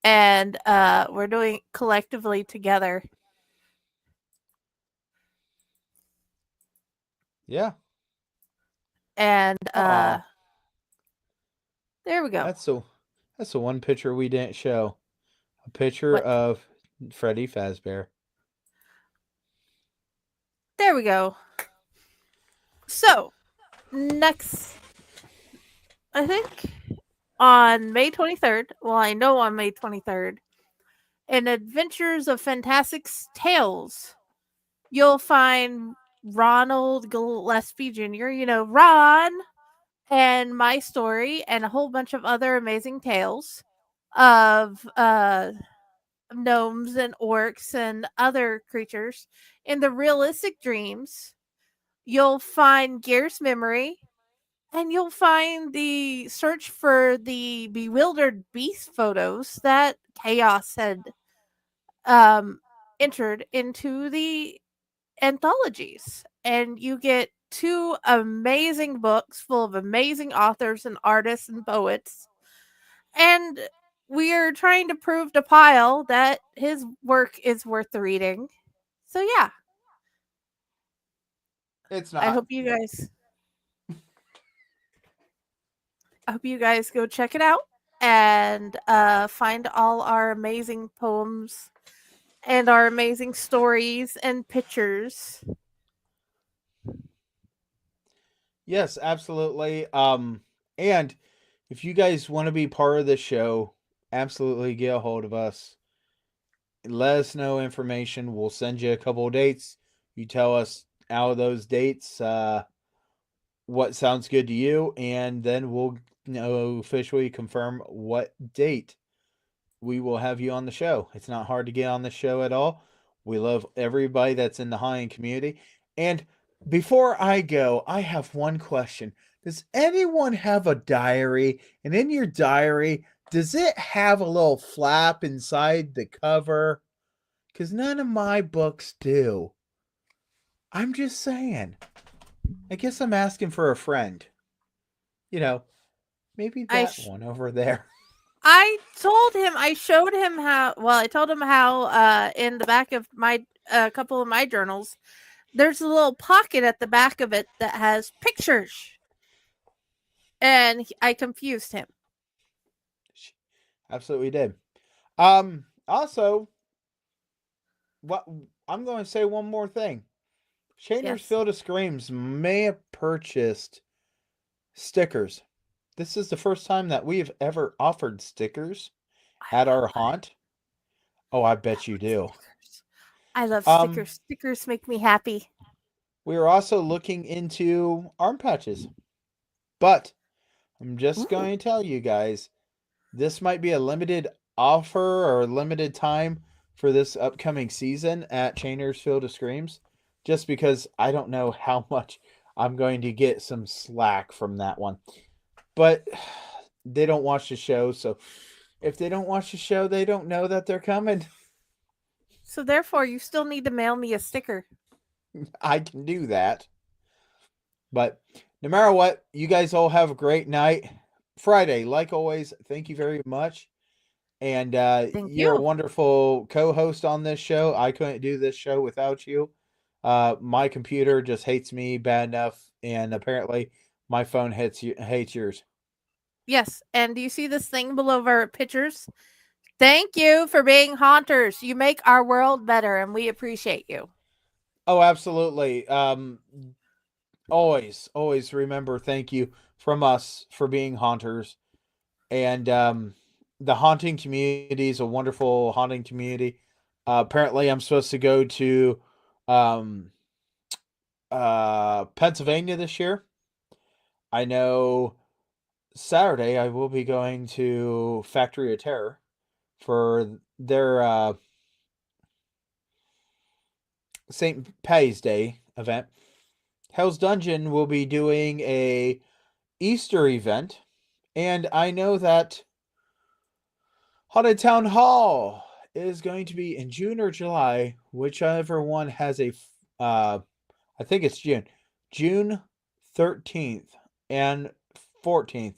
And we're doing it collectively together. Yeah. And Aw. there we go. That's the one picture we didn't show. A picture What? of Freddy Fazbear. There we go. So, next, I think on May 23rd, well, I know on May 23rd, in Adventures of Fantastic Tales, you'll find Ronald Gillespie Jr., you know, Ron, and my story, and a whole bunch of other amazing tales of gnomes and orcs and other creatures. In the realistic dreams, you'll find Gear's memory, and you'll find the search for the bewildered beast photos that Chaos had entered into the anthologies. And you get 2 amazing books full of amazing authors and artists and poets. And we are trying to prove to Pyle that his work is worth the reading. So yeah, It's I not. hope you guys go check it out and find all our amazing poems and our amazing stories and pictures. Yes, absolutely. And if you guys want to be part of the show, absolutely get a hold of us. Let us know information. We'll send you a couple of dates. You tell us out of those dates what sounds good to you, and then we'll officially confirm what date we will have you on the show. It's not hard to get on the show at all. We love everybody that's in the high-end community. And before I go, I have one question. Does anyone have a diary? And in your diary, does it have a little flap inside the cover? Because none of my books do. I'm just saying. I guess I'm asking for a friend. You know, maybe that one over there. I showed him how, I told him how in the back of my couple of my journals, there's a little pocket at the back of it that has pictures. And I confused him. Absolutely did. Also, what I'm going to say one more thing. Chainer's Yes. Field of Screams may have purchased stickers. This is the first time that we have ever offered stickers at our haunt. Oh, I bet you do. Stickers. I love Um, stickers. Stickers make me happy. We are also looking into arm patches. But I'm just going to tell you guys, this might be a limited offer or limited time for this upcoming season at Chainer's Field of Screams, just because I don't know how much I'm going to get some slack from that one. But they don't watch the show, so if they don't watch the show, they don't know that they're coming. So therefore, you still need to mail me a sticker. I can do that. But no matter what, you guys all have a great night. Friday, like always, thank you very much. And you're a you. wonderful co-host on this show. I couldn't do this show without you. My computer just hates me bad enough, and apparently my phone hates yours. Yes, and do you see this thing below our pictures? Thank you for being haunters. You make our world better, and we appreciate you. Oh, absolutely. Always remember, thank you from us for being haunters. And the haunting community is a wonderful haunting community. Apparently, I'm supposed to go to Pennsylvania this year. I know Saturday I will be going to Factory of Terror for their St. Patty's Day event. Hell's Dungeon will be doing a Easter event, and I know that Haunted Town Hall is going to be in June or July, whichever one has a I think it's June 13th and 14th.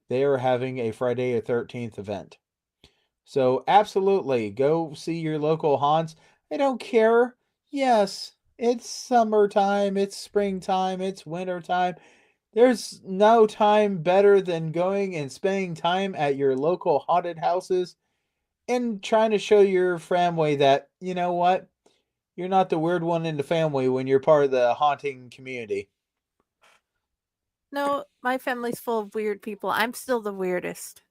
They are having a Friday the 13th event. So absolutely go see your local haunts. I don't care. Yes, it's summertime, it's springtime, it's wintertime. There's no time better than going and spending time at your local haunted houses and trying to show your family that, you know what, you're not the weird one in the family when you're part of the haunting community. No, my family's full of weird people. I'm still the weirdest.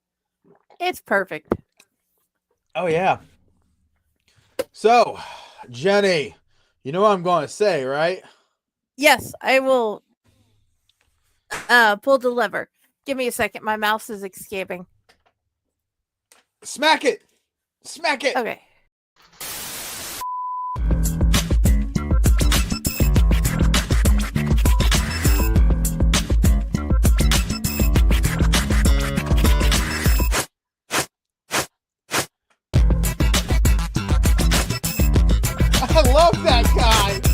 It's perfect. Oh, yeah. So, Jenny, you know what I'm going to say, right? Yes, I will pull the lever. Give me a second. My mouse is escaping. Smack it! Smack it! Okay. I love that guy!